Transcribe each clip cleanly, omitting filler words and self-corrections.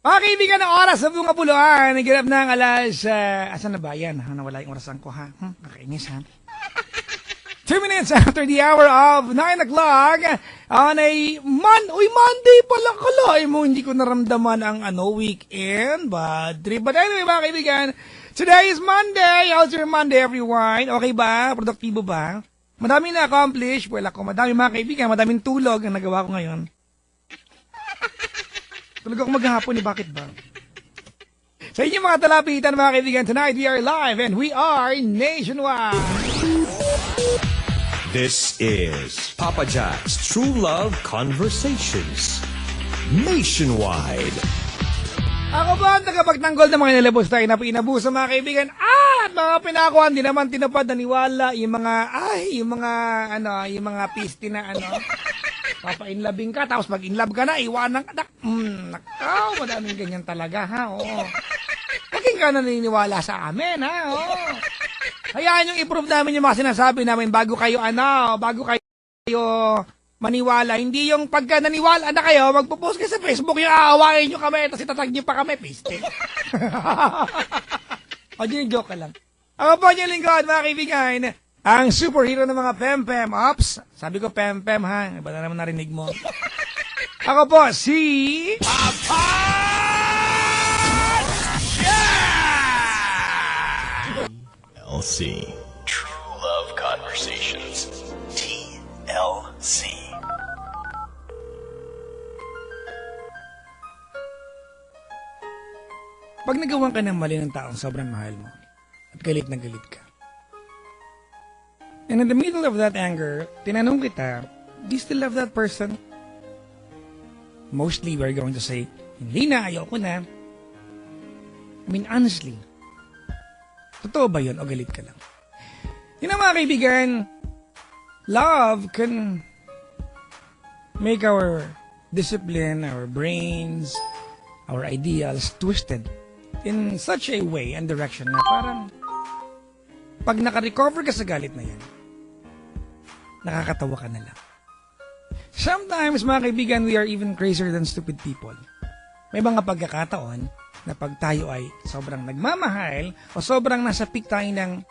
Mga kaibigan ng oras sa bunga puluhan, nagirap ng alas, asan na ba yan? Nawala yung orasan ko ha? Nakainis ha? 2 minutes after the hour of 9 o'clock on a Monday pala, kalay mo, hindi ko naramdaman ang weekend, bad trip. But anyway mga kaibigan, today is Monday. How's your Monday everyone? Okay ba? Produktibo ba? Madami na-accomplish. Well ako, madami mga kaibigan, madaming tulog ang nagawa ko ngayon. Tulog ako maghapon bakit ba? Sa inyo mga talapitan mga kaibigan, tonight we are live and we are nationwide. This is Papa Jack's True Love Conversations. Nationwide. Ako ba ang tagapagtanggol ng mga inilabos tayo na inabuso mga kaibigan at mga pinakuhan, di naman tinapad, naniwala yung mga pisti na papa-inlabing ka, tapos pag-inlab ka na, iwanan ka na. Nakaw, madaming ganyan talaga ha, oo. Huwag ka naniniwala sa amin ha, oo. Hayaan yung i-prove namin yung mga sinasabi namin bago kayo maniwala. Hindi yung pagka naniwala na kayo, magpo-post kayo sa Facebook, yung aawain nyo kami, tapos itatag nyo pa kami, piste. O, joke ka lang. Ako po yung lingkod, mga kaibigan, ang superhero ng mga pem-pem. Ops, sabi ko pem-pem ha, iba na naman narinig mo. Ako po, si... Papa! TLC. True Love Conversations. TLC. Pag nagawan ka ng mali ng taong sobrang mahal mo at galit na galit ka, and in the middle of that anger, tinanong kita, do you still love that person? Mostly we're going to say, hindi na, ayoko na. I mean, honestly, totoo ba yun o galit ka lang? Yun ang mga kaibigan, love can make our discipline, our brains, our ideals twisted in such a way and direction na parang pag naka-recover ka sa galit na yan, nakakatawa ka na lang. Sometimes, mga kaibigan, we are even crazier than stupid people. May mga pagkakataon na pag tayo ay sobrang nagmamahal o sobrang nasa peak tayo ng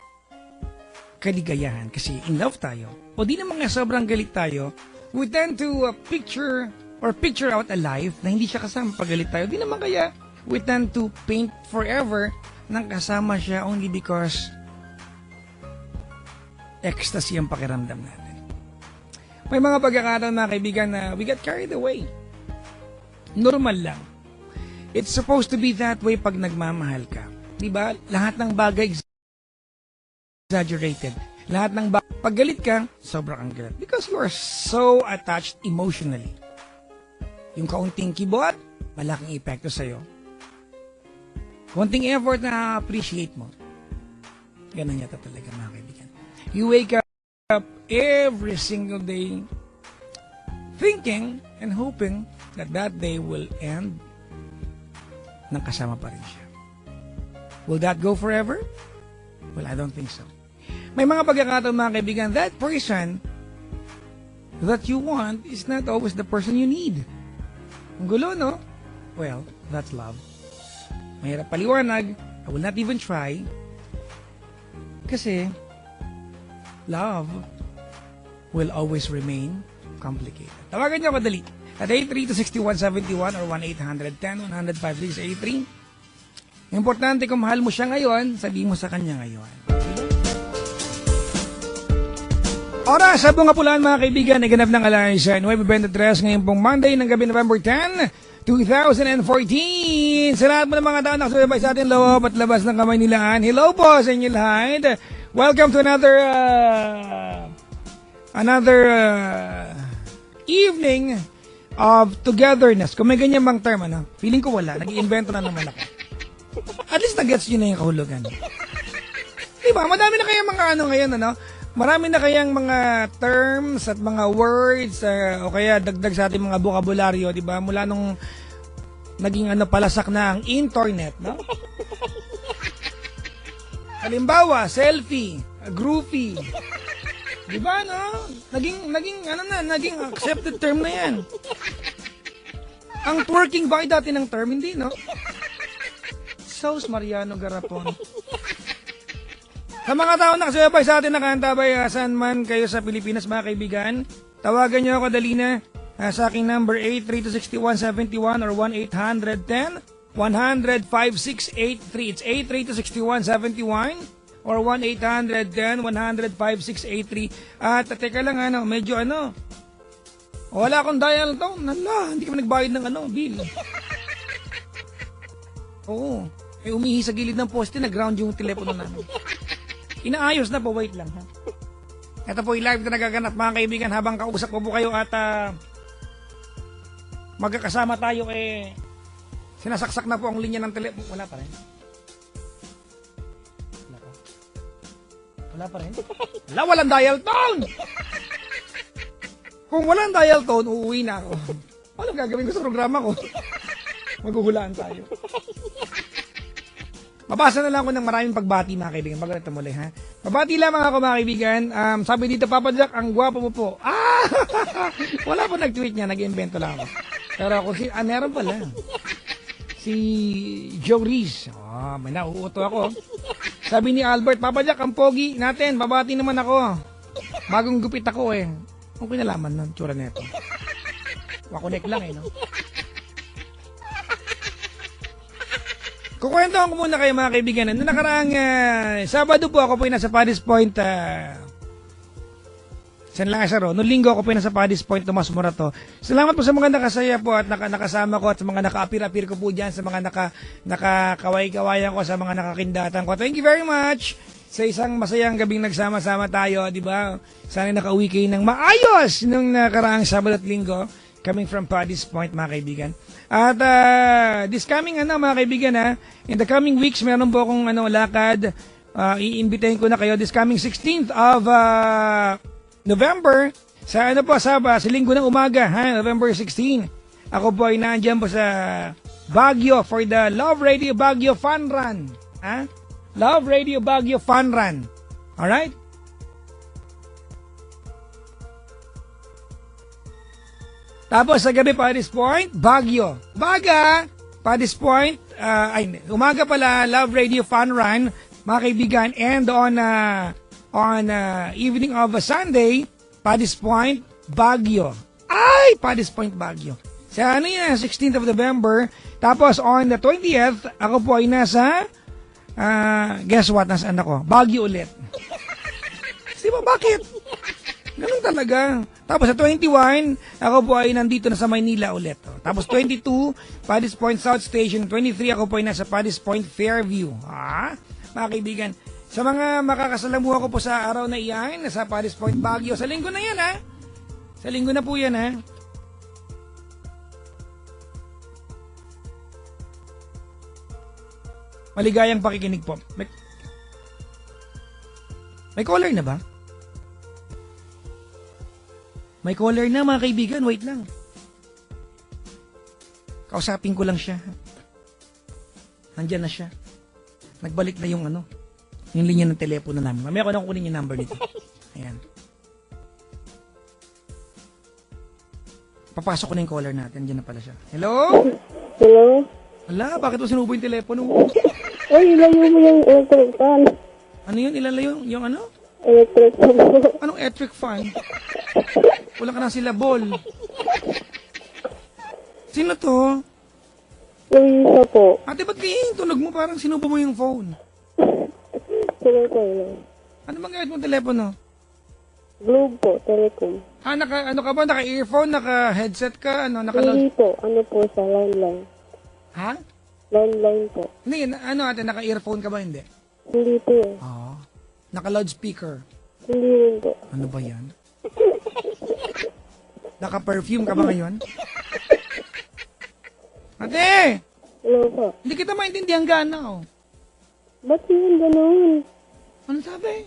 kaligayahan kasi in love tayo o di naman nga sobrang galit tayo, we tend to picture out a life na hindi siya kasama pag galit tayo. Di naman kaya we tend to paint forever nang kasama siya only because ecstasy ang pakiramdam natin. May mga pagkakataon mga kaibigan na we got carried away. Normal lang. It's supposed to be that way pag nagmamahal ka. Diba? Lahat ng bagay exaggerated. Lahat ng bagay. Pag galit ka, sobrang ang galit. Because you are so attached emotionally. Yung kaunting kibot, malaking epekto sa'yo. Kaunting effort na appreciate mo. Ganun yata talaga mga kaibigan. You wake up every single day thinking and hoping that that day will end nang kasama pa rin siya. Will that go forever? Well, I don't think so. May mga pagkakataon mga kaibigan, that person that you want is not always the person you need. Ang gulo, no? Well, that's love. Mahirap paliwanag. I will not even try. Kasi, love will always remain complicated. Tawagan niyo ako dali. At 832-6171 or 1-800-10-105-383. Importante kung mahal mo siya ngayon, sabihin mo sa kanya ngayon. Oras sa bunga pulaan mga kaibigan, naganap ng alas 9:23 ngayon pong Monday ng gabi November 10, 2014. Sa lahat mo ng mga tao nakasubay sa atin loob at labas ng kamay nilaan. Hello po sa inyo lahat. Welcome to another evening of togetherness. Kung may ganyan bang term, feeling ko wala. Nag-iimbento na naman ako. At least nag-gets nyo na yung kahulugan. Diba? Madami na kayang mga ngayon, Marami na kayang mga terms at mga words o kaya dagdag sa ating mga bokabularyo, diba? Mula nung naging palasak na ang internet, no? Halimbawa, selfie, groupie. Diba, no? Naging accepted term na yan. Ang twerking ba ay dati ng term? Hindi, no? Sos Mariano Garapon. Sa mga tao na kasabay sa atin nakaantabay, saan man kayo sa Pilipinas, mga kaibigan, tawagan niyo ako dali na sa aking number 8326171 or 1-800-10-100-5683. It's 8326171 or 1-800-10-100-5683. At teka lang, medyo wala akong dial tone. Hindi kami nagbayad ng bill. Oo. May umihi sa gilid ng poste, nag-ground yung telepono namin. Inaayos na po, wait lang. Ha? Ito po yung live na nagaganap, mga kaibigan, habang kausap po kayo at magkakasama tayo, sinasaksak na po ang linya ng telepono. Wala pa rin. Wala pa rin? Walang dial tone! Kung walang dial tone, uuwi na ako. Anong gagawin ko sa programa ko? Maghuhulaan tayo. Mabasa na lang ako ng maraming pagbati, mga kaibigan. Bago natin muli, ha? Mabati lamang ako, mga kaibigan. Sabi dito, Papa Jack, ang gwapo mo po. Wala po nag-tweet niya. Nag-invento lang ako. Pero ako, meron pala. Si Joe Reese. May nauuto ako. Sabi ni Albert, Papa Jack, ang pogi natin. Babati naman ako. Bagong gupit ako, Kung kinalaman nun, tsura neto. Wakunek lang, no? Kukwento ko muna kayo, mga kaibigan. Noong nakaraang Sabado po ako po nasa Paddy's Point. San Lazaro. Noong Linggo ako po nasa Paddy's Point, Tomas Morato. Salamat po sa mga nakasaya po at nakasama ko at sa mga naka-apir-apir ko po dyan, sa mga nakakaway-kawayan ko, sa mga nakakindatan ko. Thank you very much sa isang masayang gabing nagsama-sama tayo, di ba? Sana nakauwi kayo ng maayos nung nakaraang Sabado at Linggo. Coming from Paddy's Point, mga kaibigan. At this coming mga kaibigan, in the coming weeks, meron po akong lakad. Iimbitahin ko na kayo this coming 16th of November sa sa Linggo ng umaga, November 16. Ako po ay nandiyan po sa Baguio for the Love Radio Baguio Fun Run. Love Radio Baguio Fun Run. Alright? Tapos sa gabi, Paddy's Point, Baguio. Paddy's Point, umaga pala, Love Radio Fun Run, mga kaibigan. And on evening of a Sunday, Paddy's Point, Baguio. Paddy's Point, Baguio. Sa 16th of November. Tapos on the 20th, ako po ay nasa, guess what, nasaan ako? Baguio ulit. Di ba, bakit? Ganun talaga. Tapos sa 21, ako po ay nandito na sa Maynila ulit. Tapos 22, Paddy's Point South Station. 23, ako po ay nasa Paddy's Point Fairview. Mga kaibigan, sa mga makakasalamuha ko po sa araw na iyan, nasa Paddy's Point Baguio. Sa linggo na yan, Sa linggo na po yan, Maligayang pakikinig po. May caller na ba? May caller na, mga kaibigan. Wait lang. Kausapin ko lang siya. Nandyan na siya. Nagbalik na yung yung linya ng telepono namin. Mamaya ko na kukunin yung number nito. Ayan. Papasok ko na yung caller natin. Nandyan na pala siya. Hello? Hello? Wala, bakit mo sinubo yung telepono? Ilayo mo yung electric fan. Ano yun? Ilalayo yung Electric fan. Anong electric fan? Wala ka na silabol. Sino to? Yung isa po. Ate, ba't kayo yung tunog mo? Parang sinubo mo yung phone. Telecom. Ano bang gamit mo telepono? Globe po, telecom. Ka ba? Naka-earphone? Naka-headset ka? Hindi po, po sa landline. Ha? Landline po. Hindi, ate, naka-earphone ka ba? Hindi. Hindi po eh. Naka-loudspeaker. Hindi rin po. Ano ba yan? Naka-perfume ka ba ngayon? Ate! Hello po. Hindi kita maintindihan gana, Ba't yun ganun? Ano sabi?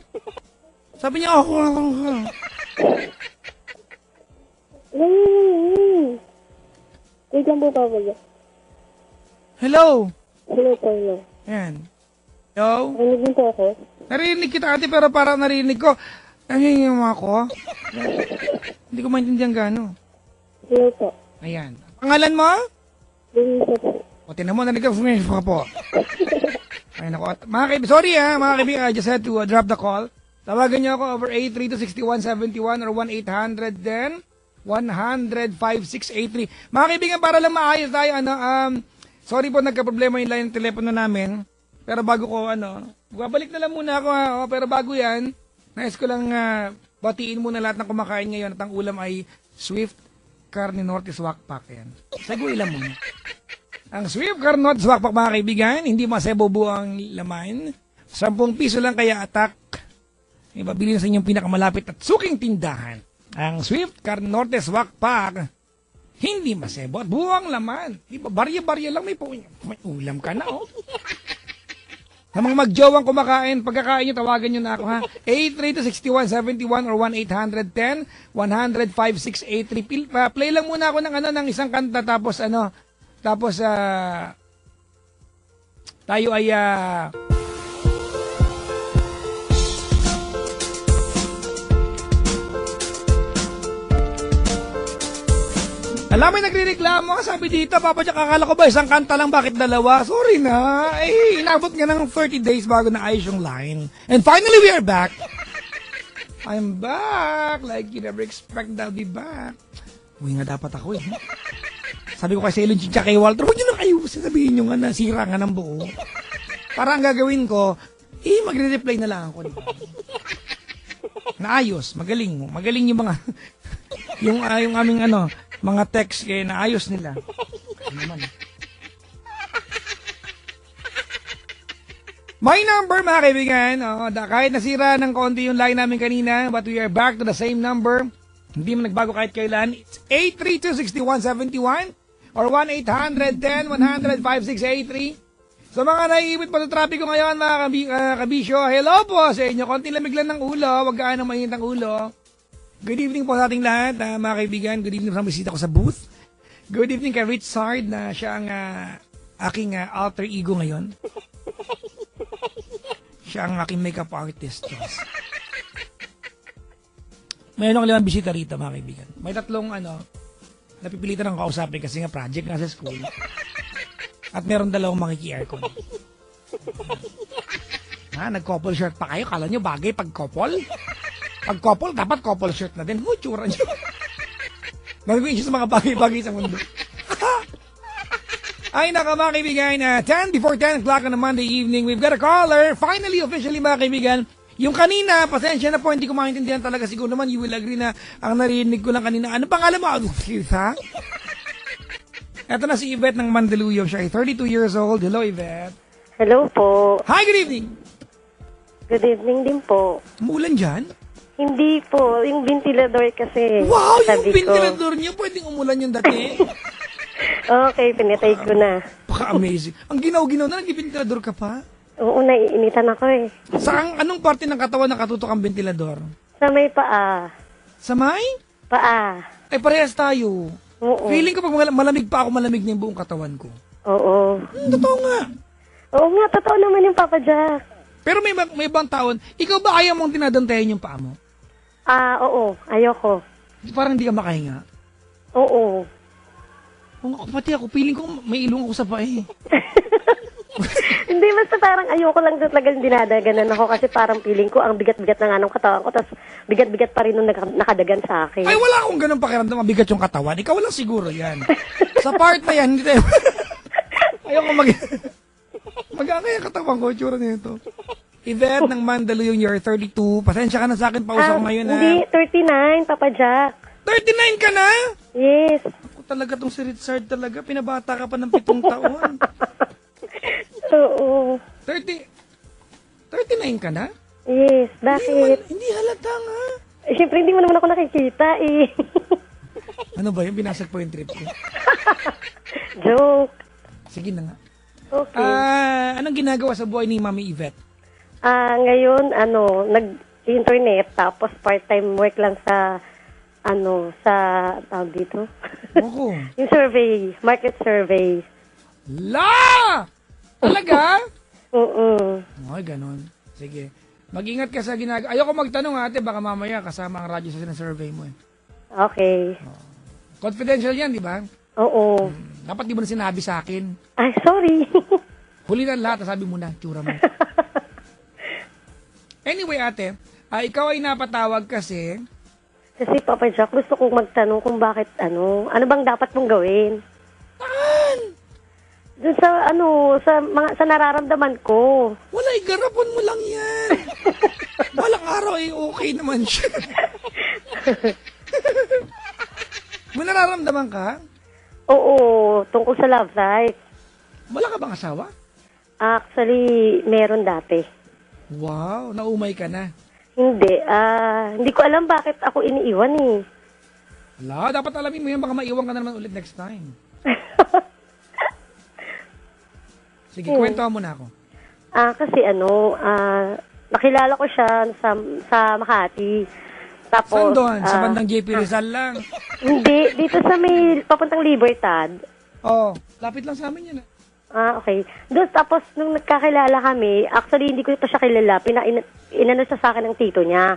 Sabi niya, ako. Wait lang po, Papa Jack. Hello? Hello po, hello. Ayan. Hello? Narinig mo po ako? Narinig kita, ate, pero parang narinig ko. Nangyayang ako. Hindi ko maintindihan gano. Hello po. Ayan. Pangalan mo? Luisa po. O, tinan mo, nag-confirm ka po. Ay, naku. Sorry mga kaibigan, I just had to drop the call. Tawagan niyo ako over 832-6171 or 1-800-100-5683. Mga kaibigan, para lang maayos tayo, sorry po, nagka-problema yung line ng telepono namin. Pero bago ko, babalik na lang muna ako, pero bago yan, nais ko lang batiin muna lahat ng kumakain ngayon at ang ulam ay Swift Carne Norte Swak Pack. Yan. Sagui lang muna. Ang Swift Carne Norte Swak Pack, mga kaibigan, hindi masebobo ang laman. 10 piso lang kaya atak. Ibabili na sa inyong pinakamalapit at suking tindahan. Ang Swift Carne Norte Swak Pack, hindi masebo at buwang laman. Di ba? Barya-barya lang, may ulam ka na, oh. Sa mga magjowang kumakain, pagkakain nyo, tawagan nyo na ako, ha? 832-6171 or 1-800-100-5683. Play lang muna ako ng isang kanta, tapos tayo ay alam mo, nagre-reklamo, sabi dito, Papa Jack, akala ko ba isang kanta lang, bakit dalawa? Sorry na, inabot nga ng 30 days bago naayos yung line. And finally, we are back. I'm back, like you never expect I'll be back. Uy nga dapat ako, Sabi ko kay Celine Chicha kay Walter, huwag nyo nang ayusin, sabihin nyo nga, nasira nga ng buo. Para ang gagawin ko, magre-reply na lang ako, diba? Naayos, magaling yung mga, yung aming mga text, kaya naayos nila. Naman. My number, mga kaibigan, kahit nasira ng konti yung line namin kanina, but we are back to the same number. Hindi mo nagbago kahit kailan. It's 832-6171 or 1-800-100-5683. So mga naiibit pa sa trapiko ngayon, mga kabisyo, hello po sa inyo. Konting lamig lang ng ulo, wag gaano mainit ang ulo. Good evening po sa ating lahat, mga kaibigan. Good evening sa bisita ko sa booth. Good evening kay Richard na siya ang aking alter ego ngayon. Siya ang aking makeup artist. Yes. Mayroon akong 5 bisita rito, mga kaibigan. May 3 napipilitan ng kausapin kasi nga project nga sa school. At meron 2 makiki-aircon. Nag-couple shirt pa kayo? Kala nyo bagay pag couple? Pag couple, dapat couple shirt na din. Tsura nyo. Nagawin siya sa mga bagay-bagay sa mundo. Ay, mga kaibigan, 10 before 10 o'clock on a Monday evening, we've got a caller. Finally, officially, mga kaibigan. Yung kanina, pasensya na po, hindi ko maintindihan talaga. Siguro naman, you will agree na ang narinig ko lang kanina. Ano pangalan mo? Ha? Ito na si Yvette ng Mandaluyong. Siya ay 32 years old. Hello, Yvette. Hello po. Hi, good evening. Good evening din po. Umuulan dyan? Hindi po, yung ventilador kasi. Wow, yung sabi ventilador niyo, pwedeng umulan yung dati. Okay, pinatay ko na. Baka-amazing. Ang ginaw-ginaw na, nag-ventilador ka pa? Oo, naiinitan ako eh. Anong parte ng katawan nakatutok ang ventilador? Sa may paa. Sa may? Paa. Ay, parehas tayo. Oo. Feeling ko pag malamig pa ako, malamig na yung buong katawan ko. Oo. Totoo nga. Oo nga, totoo naman yung Papa Jack. Pero may ibang taon, ikaw ba ayaw mong dinadantayan yung paa mo? Oo. Ayoko. Parang hindi ka makahinga. Oo. Pati ako, feeling ko may ilong ako sa paa eh. Hindi, basta parang ayoko lang talagang dinadaganan ako kasi parang feeling ko ang bigat-bigat na nga ng katawan ko tapos bigat-bigat pa rin nung nakadagan sa akin. Ay, wala akong ganun pakiramdam, mabigat yung katawan. Ikaw lang siguro yan. Sa part na yan, hindi tayo. Ayoko mag-angay ang katawan ko, tsura nito. Yvette ng Mandaluyong, you're 32. Pasensya ka na sa akin, pausa ko ngayon. Hindi, 39, Papa Jack. 39 ka na? Yes. Ako talaga tong si Richard talaga. Pinabata ka pa ng 7 taon. Oo. 39 ka na? Yes, bakit? Hindi halata nga. Siyempre, hindi mo naman ako nakikita eh. Ano ba yun? Binasag po yung trip ko. Joke. Sige na nga. Okay. Anong ginagawa sa buhay ni Mami Yvette? Ngayon, nag-internet, tapos part-time work lang sa tawag dito. Ako. Yung survey, market survey. La! Talaga? Oo. Ay, ganun. Sige. Mag-ingat ka sa ginagawa. Ayoko magtanong ate, baka mamaya kasama ang radyo sa survey mo eh. Okay. Confidential yan, di ba? Oo. Dapat di mo na sinabi sa akin. Ay, sorry. Huli na lahat, sabi mo na, tsura mo. Anyway, ate, ikaw ay napatawag kasi... Kasi Papa Jack, gusto kong magtanong kung bakit ano bang dapat mong gawin? Dun sa sa nararamdaman ko. Wala, garapon mo lang yan. Walang araw ay okay naman siya. May nararamdaman ka? Oo, tungkol sa love life. Wala ka bang asawa? Actually, meron dati. Wow, naumay ka na. Hindi ko alam bakit ako iniiwan eh. Wala, dapat alamin mo yan, baka maiwan ka na naman ulit next time. Sige, kwentuhan mo na ako. Kasi nakilala ko siya sa Makati. Tapos, Saan doon? Sa bandang JP Rizal lang? Hindi, dito sa may papuntang Libertad. Oh, lapit lang sa amin yan. Okay. Doon, tapos, nung nagkakilala kami, actually, hindi ko pa siya kilala. Inano siya sa akin ng tito niya.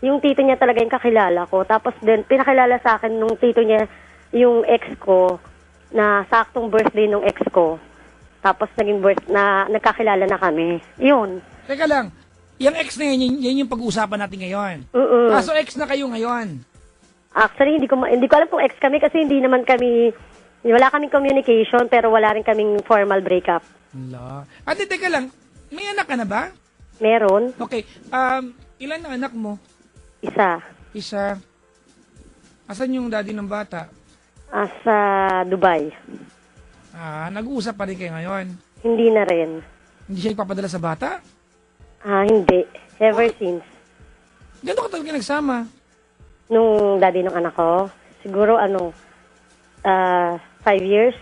Yung tito niya talaga yung kakilala ko. Tapos, din pinakilala sa akin nung tito niya, yung ex ko, na saktong birthday nung ex ko. Tapos, nagkakilala na kami. Yun. Teka lang, yung ex na yan yung pag-uusapan natin ngayon. Kaso ex na kayo ngayon. Actually, hindi ko alam kung ex kami kasi wala kaming communication pero wala rin kaming formal breakup. Wala. Ate, teka lang, may anak ka na ba? Meron. Okay, ilan na anak mo? Isa. Asan yung daddy ng bata? Sa Dubai. Nag-uusap pa rin kayo ngayon? Hindi na rin. Hindi siya ipapadala sa bata? Hindi. Ever since. Gano'n ka talaga nagsama? Nung daddy ng anak ko, siguro 5 years.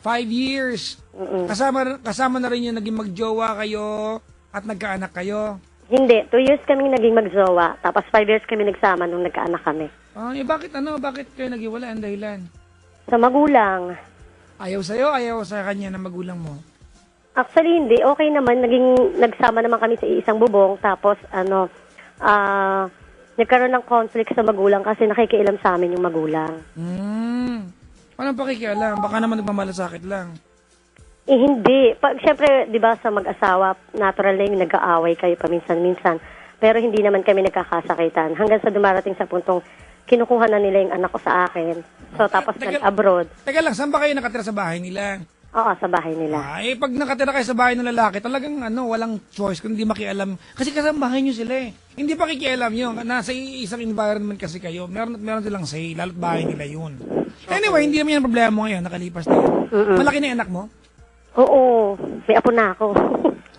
5 years. Kasama na rin yung naging magjowa kayo at nagkaanak kayo. Hindi. 2 years kaming naging magjowa. Tapos 5 years kami nagsama nung nagkaanak kami. Bakit kayo naghiwalay? Ang dahilan? Sa magulang. Ayaw sa'yo, ayaw sa kanya ng magulang mo? Actually, hindi. Okay naman. Nagsama naman kami sa isang bubong. Tapos, nagkaroon ng conflict sa magulang kasi nakikialam sa amin yung magulang. Anong pakikialam? Baka naman nagmamalasakit lang. Hindi. Siyempre, di ba, sa mag-asawa, natural na yung nag-aaway kayo paminsan-minsan. Pero hindi naman kami nagkakasakitan. Hanggang sa dumarating sa puntong kinukuha na nila yung anak ko sa akin. So, tapos nag-abroad. Teka lang, saan ba kayo nakatira sa bahay nila? Oo, sa bahay nila. Pag nakatira kayo sa bahay ng lalaki, talagang walang choice kung hindi makialam. Kasi kasambahay nyo sila eh. Hindi pa kikialam yun. Nasa isang environment kasi kayo. Meron silang say, lalo't bahay nila yun. Anyway, hindi naman yan ang problema mo ngayon. Nakalipas na yun. Malaki na yung anak mo? Oo. May apo na ako.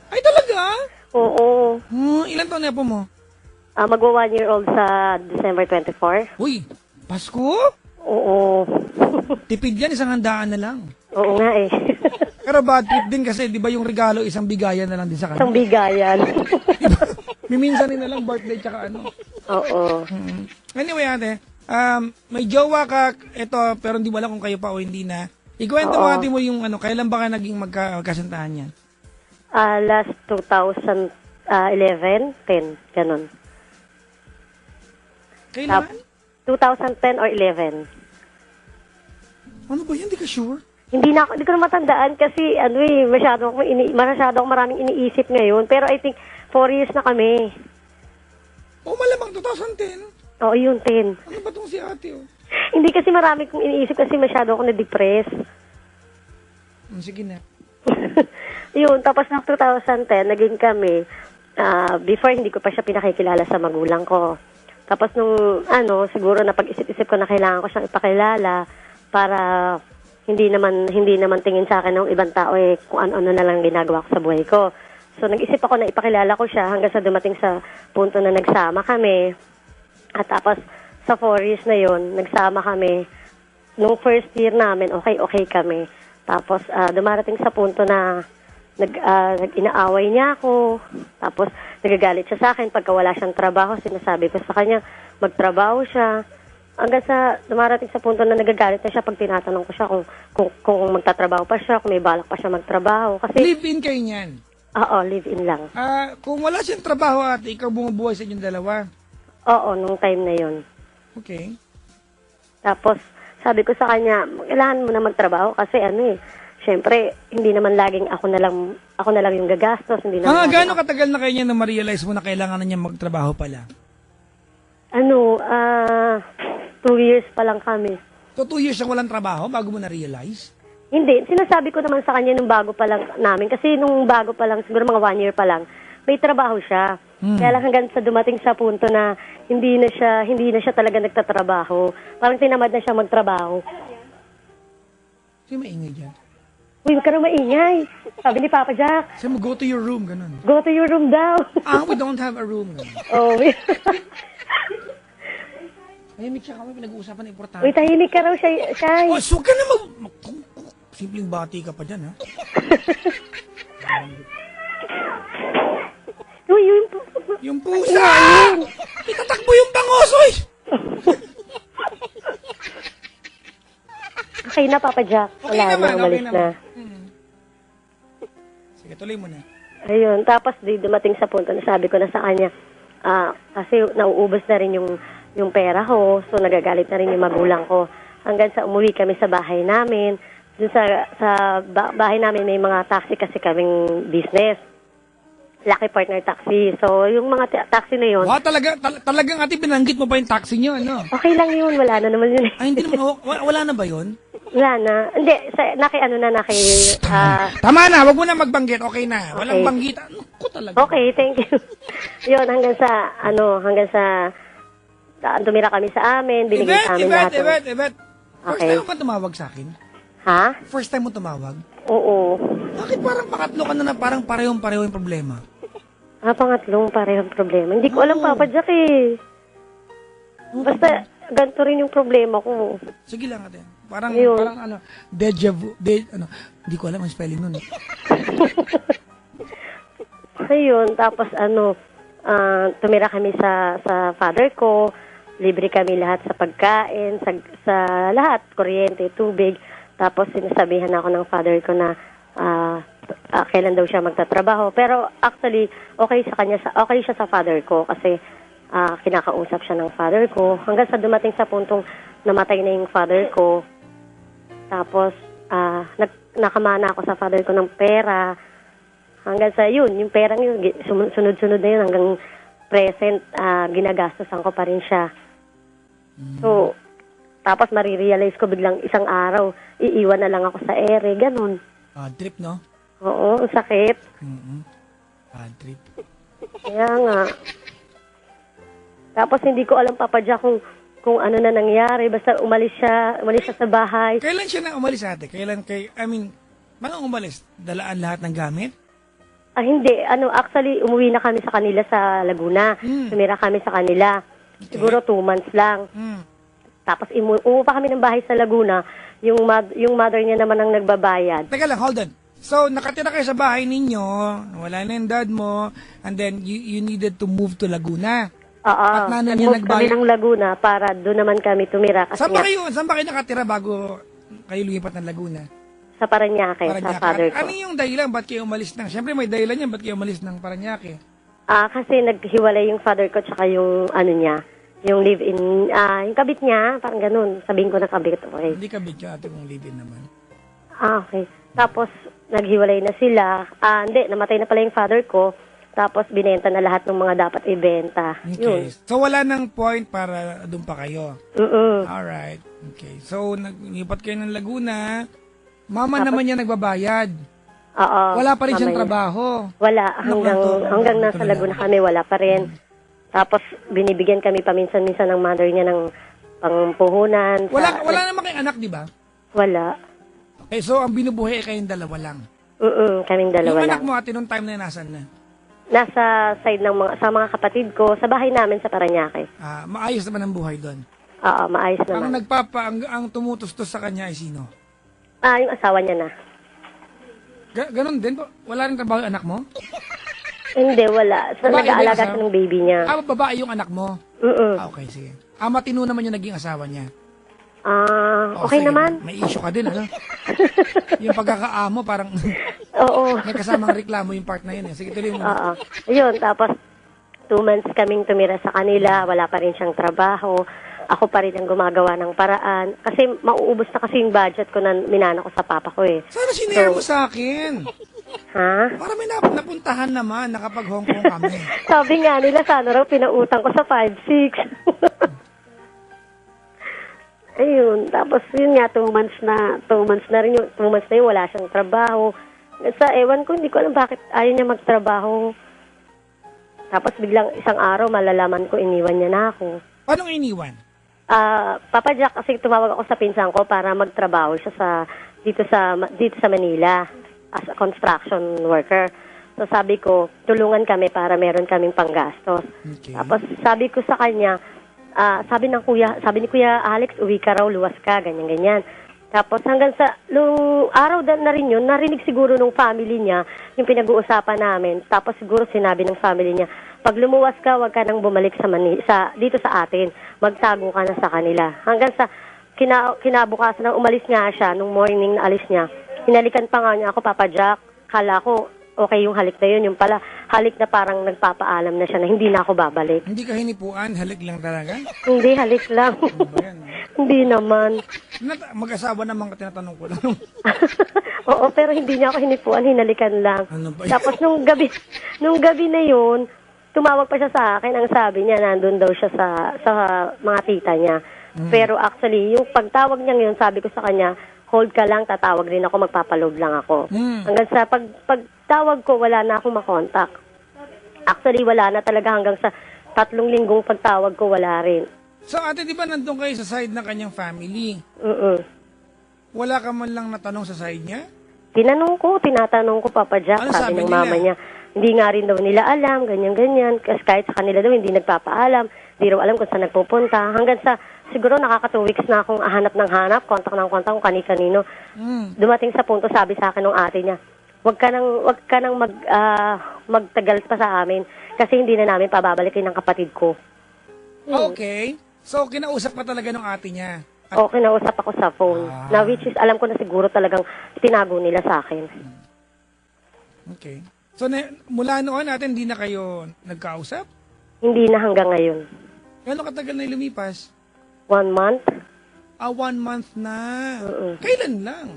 Ay, talaga? Oo. Ilan taon na apo mo? Magwa 1 year old sa December 24. Uy, Pasko? Oo. Tipid yan, isang handaan na lang. Oo nga eh. Pero bad trip din kasi, di ba yung regalo, isang bigayan na lang din sa kanya. Isang bigayan. Miminsan na lang birthday tsaka ano. Oo. Anyway, ate, may jowa ka, pero hindi mo alam kung kayo pa o hindi na. Ikuwento mo ate mo yung kailan ba ka naging magkasintahan yan? Last 2011, 10, ganun. Kailan? 2010 or 11. Ano ba yan? Di ka sure? Hindi ko na matandaan kasi masyado akong maraming iniisip ngayon. Pero I think 4 years na kami. Malamang 2010. Oo, yun, 10. Ano ba tong si ate? Hindi kasi marami kong iniisip kasi masyado ako na-depress. Sige na. Yun, tapos ng 2010, naging kami. Before, hindi ko pa siya pinakikilala sa magulang ko. Tapos nung, siguro napag-isip-isip ko na kailangan ko siyang ipakilala para hindi naman tingin sa akin ng ibang tao kung ano-ano na lang ginagawa ko sa buhay ko. So, nag-isip ako na ipakilala ko siya hanggang sa dumating sa punto na nagsama kami. At tapos, sa 4 years na yon nagsama kami. Nung first year namin, okay kami. Tapos, dumarating sa punto na inaaway niya ako. Tapos, nagagalit siya sa akin pagka wala siyang trabaho. Sinasabi ko sa kanya, magtrabaho siya. Hanggang sa dumarating sa punto na nagagalit na siya pag tinatanong ko siya kung magtatrabaho pa siya, kung may balak pa siya magtrabaho. Kasi, Live-in kayo niyan? Oo, live-in lang. Kung wala siyang trabaho at ikaw bumubuhay sa inyong dalawa? Oo, nung time na yon. Okay. Tapos, Sabi ko sa kanya, kailangan mo na magtrabaho kasi syempre, hindi naman laging ako na lang yung gagastos, hindi naman laging Gaano katagal na kayo niya na ma-realize mo na kailangan na niya magtrabaho pala? 2 years pa lang kami. So, 2 years siyang walang trabaho bago mo na-realize? Hindi, sinasabi ko naman sa kanya nung bago pa lang namin, kasi nung bago pa lang, siguro mga 1 year pa lang, may trabaho siya. Kaya lang hanggang sa dumating sa punto na hindi na siya talaga nagtatrabaho. Parang tinamad na siya magtrabaho. Sino maingay dyan? Uy, huwag ka na maingay. Sabi ni Papa Jack, Sabi mo, go to your room, ganun. go to your room daw. We don't have a room. Ganun. Oh, Tahimik siya kami, pinag-uusapan na importante. uy, tahimik ka raw, Shay. Oh, so ka na simpleng bati ka pa dyan, ha? Uy, Yung pusa! Itatakbo yung bangos, oy! okay na, Papa Jack. Okay Wala naman, na, umalis okay na. naman. Sige, tuloy mo na. Ayun, tapos dumating sa punto na sabi ko na sa kanya, kasi nauubos na rin yung pera ko, so nagagalit na rin yung magulang ko. Hanggang sa umuwi kami sa bahay namin. Doon sa bahay namin may mga taxi kasi kaming business. Lucky Partner Taxi. So, yung mga taxi na yun, Wow, talagang ate, binanggit mo pa yung taxi niyo, ano? okay lang yun, wala na naman yun. Ay, hindi naman, wala na ba yun? Wala na. Hindi, Tama na, wag mo na magbanggit, okay na. Walang Okay. banggit. Ano ko talaga? okay, thank you. Yun, hanggang sa tumira kami sa amin, binigay sa amin lahat. Yvette. First Okay. time mo ba tumawag sa akin? Ha? First time mo tumawag? Oo. Bakit parang pakatlo ka na parang parehong-pareho yung problema? Pangatlong parehong problema. Hindi ko alam, Papa Jack Basta, ganito rin yung problema ko. Sige lang ate. Parang Ayun. deja vu, hindi ko alam ang spelling nun. Ayun, tapos tumira kami sa father ko, libre kami lahat sa pagkain, sa lahat, kuryente, tubig. Tapos sinasabihan ako ng father ko na kailan daw siya magtatrabaho. Pero actually, okay siya sa father ko kasi kinakausap siya ng father ko. Hanggang sa dumating sa puntong namatay na yung father ko. Tapos, nakamana ako sa father ko ng pera. Hanggang sa yun, yung perang yun, sunod-sunod na yun hanggang present, ginagastosan ko pa rin siya. So, tapos marirealize ko biglang isang araw, iiwan na lang ako sa ere, ganun. Trip, no? Oo, ang sakit. Bad trip. Kaya nga. Tapos hindi ko alam, Papa Jack, kung ano na nangyari. Basta umalis siya sa bahay. Kailan siya na umalis ate? Bakit umalis? Dalaan lahat ng gamit? Hindi. Actually, umuwi na kami sa kanila sa Laguna. Tumira kami sa kanila. Siguro 2 months lang. Tapos umupa kami ng bahay sa Laguna. Yung mother niya naman ang nagbabayad. Teka lang, hold on. So, nakatira kayo sa bahay ninyo, wala na yung dad mo, and then you needed to move to Laguna. Oo. At nanay niya Nag-move kami ng Laguna para doon naman kami tumira. Kasi Saan ba kayo nakatira bago kayo lumipat ng Laguna? sa Parañaque, sa father ko. Ano yung dahilan? Ba't kayo umalis ng? Siyempre may dahilan yan. Ba't kayo umalis ng Parañaque? Kasi naghiwalay yung father ko tsaka yung yung live-in, yung kabit niya, parang ganun. Sabihin ko na kabit, okay. Hindi ka bityo ate kung live-in naman. Okay. Tapos, naghiwalay na sila. Hindi, namatay na pala yung father ko. Tapos, binenta na lahat ng mga dapat ibenta. Okay. Yun. So, wala nang point para doon pa kayo? Alright. Okay. So, naglipat kayo ng Laguna. Mama naman niya nagbabayad. Oo. Wala pa rin siyang mamaya. trabaho. Wala. Hanggang nasa Laguna kami, wala pa rin. Tapos, binibigyan kami paminsan-minsan ng mother niya ng pangpuhunan. Wala naman kayong anak, di ba? Wala. Okay, so ang binubuhay ay kayong dalawa lang. Kaming Yung dalawa anak lang. mo ate, nung time na nasan na? Nasa side ng sa mga kapatid ko, sa bahay namin sa Parañaque. Maayos naman ang buhay doon. Oo, maayos Ang naman. ang tumutustos sa kanya ay sino? Yung asawa niya na. Ganon din po? Wala rin trabaho yung anak mo? Hindi, wala. So, Babae ba yung nag-aalaga asawa? siya ng baby niya. Babae yung anak mo? Okay, sige. Matino naman yung naging asawa niya. Okay sige. naman. May issue ka din, ano? Yung pagkakaamo, parang Oo. may kasamang reklamo yung part na yun. Sige, tuloy mo. Oo. Ayun, tapos 2 months kaming tumira sa kanila, wala pa rin siyang trabaho. ako pa rin ang gumagawa ng paraan. Kasi mauubos na kasi yung budget ko na minana ko sa papa ko eh. Sana sinare mo sa akin. Ha? Para may napuntahan naman, nakapag-Hong Kong kami. Sabi nga nila, sana raw pinautang ko sa 5-6. Ayun, tapos yun nga, 2 months na rin yun, 2 months na yun, wala siyang trabaho. Sa ewan ko, hindi ko alam bakit ayaw niya magtrabaho. Tapos biglang isang araw, malalaman ko, iniwan niya na ako. Paano iniwan? Papa Jack, kasi tumawag ako sa pinsan ko para magtrabaho siya dito sa Manila as a construction worker. So sabi ko, tulungan kami para meron kaming panggastos. Okay. Tapos sabi ko sa kanya, sabi ni Kuya Alex, uwi ka raw, luwas ka, ganyan-ganyan. Tapos hanggang sa, nung araw na rin yun, narinig siguro nung family niya, yung pinag-uusapan namin. Tapos siguro sinabi ng family niya, pag lumuwas ka, wag ka nang bumalik dito sa atin. Magtago ka na sa kanila. Hanggang sa, kinabukasan na umalis nga siya, nung morning na alis niya, hinalikan pa nga niya ako, Papa Jack. Kala ko, okay yung halik na yun. Yung pala, halik na parang nagpapaalam na siya na hindi na ako babalik. Hindi ka hinipuan, halik lang talaga? Hindi, halik lang. Ano ba yan? Hindi naman. Mag-asawa naman ka, tinatanong ko lang. Oo, pero hindi niya ako hinipuan, hinalikan lang. Ano ba yan? Tapos nung gabi na yun, tumawag pa siya sa akin. Ang sabi niya, nandun daw siya sa mga tita niya. Pero actually, yung pagtawag niya ngayon, sabi ko sa kanya, hold ka lang, tatawag rin ako, magpapaloob lang ako. Hanggang sa pagtawag ko, wala na akong makontak. Actually, wala na talaga hanggang sa 3 linggong pagtawag ko, wala rin. So ate, di ba nandun kayo sa side ng kanyang family? Wala ka man lang natanong sa side niya? Tinatanong ko, Papa Jack, Ano sabi sabi ng nila? mama niya, hindi nga rin daw nila alam, ganyan-ganyan. Kasi kahit sa kanila daw, hindi nagpapaalam. Hindi raw alam kung saan nagpupunta. Hanggang sa, siguro nakaka 2 weeks na akong hanap ng hanap, kontak ng kontak kung kani-kanino. Dumating sa punto, sabi sa akin ng ate niya, wag ka nang magtagal pa sa amin kasi hindi na namin pababalikin ng kapatid ko. Okay. So, kinausap ka talaga ng ate niya? O, kinausap ako sa phone. Na which is, alam ko na siguro talagang tinago nila sa akin. Okay. So, mula noon natin, hindi na kayo nagkausap? Hindi na hanggang ngayon. Gano'ng katagal na lumipas? 1 month? 1 month na. Kailan lang?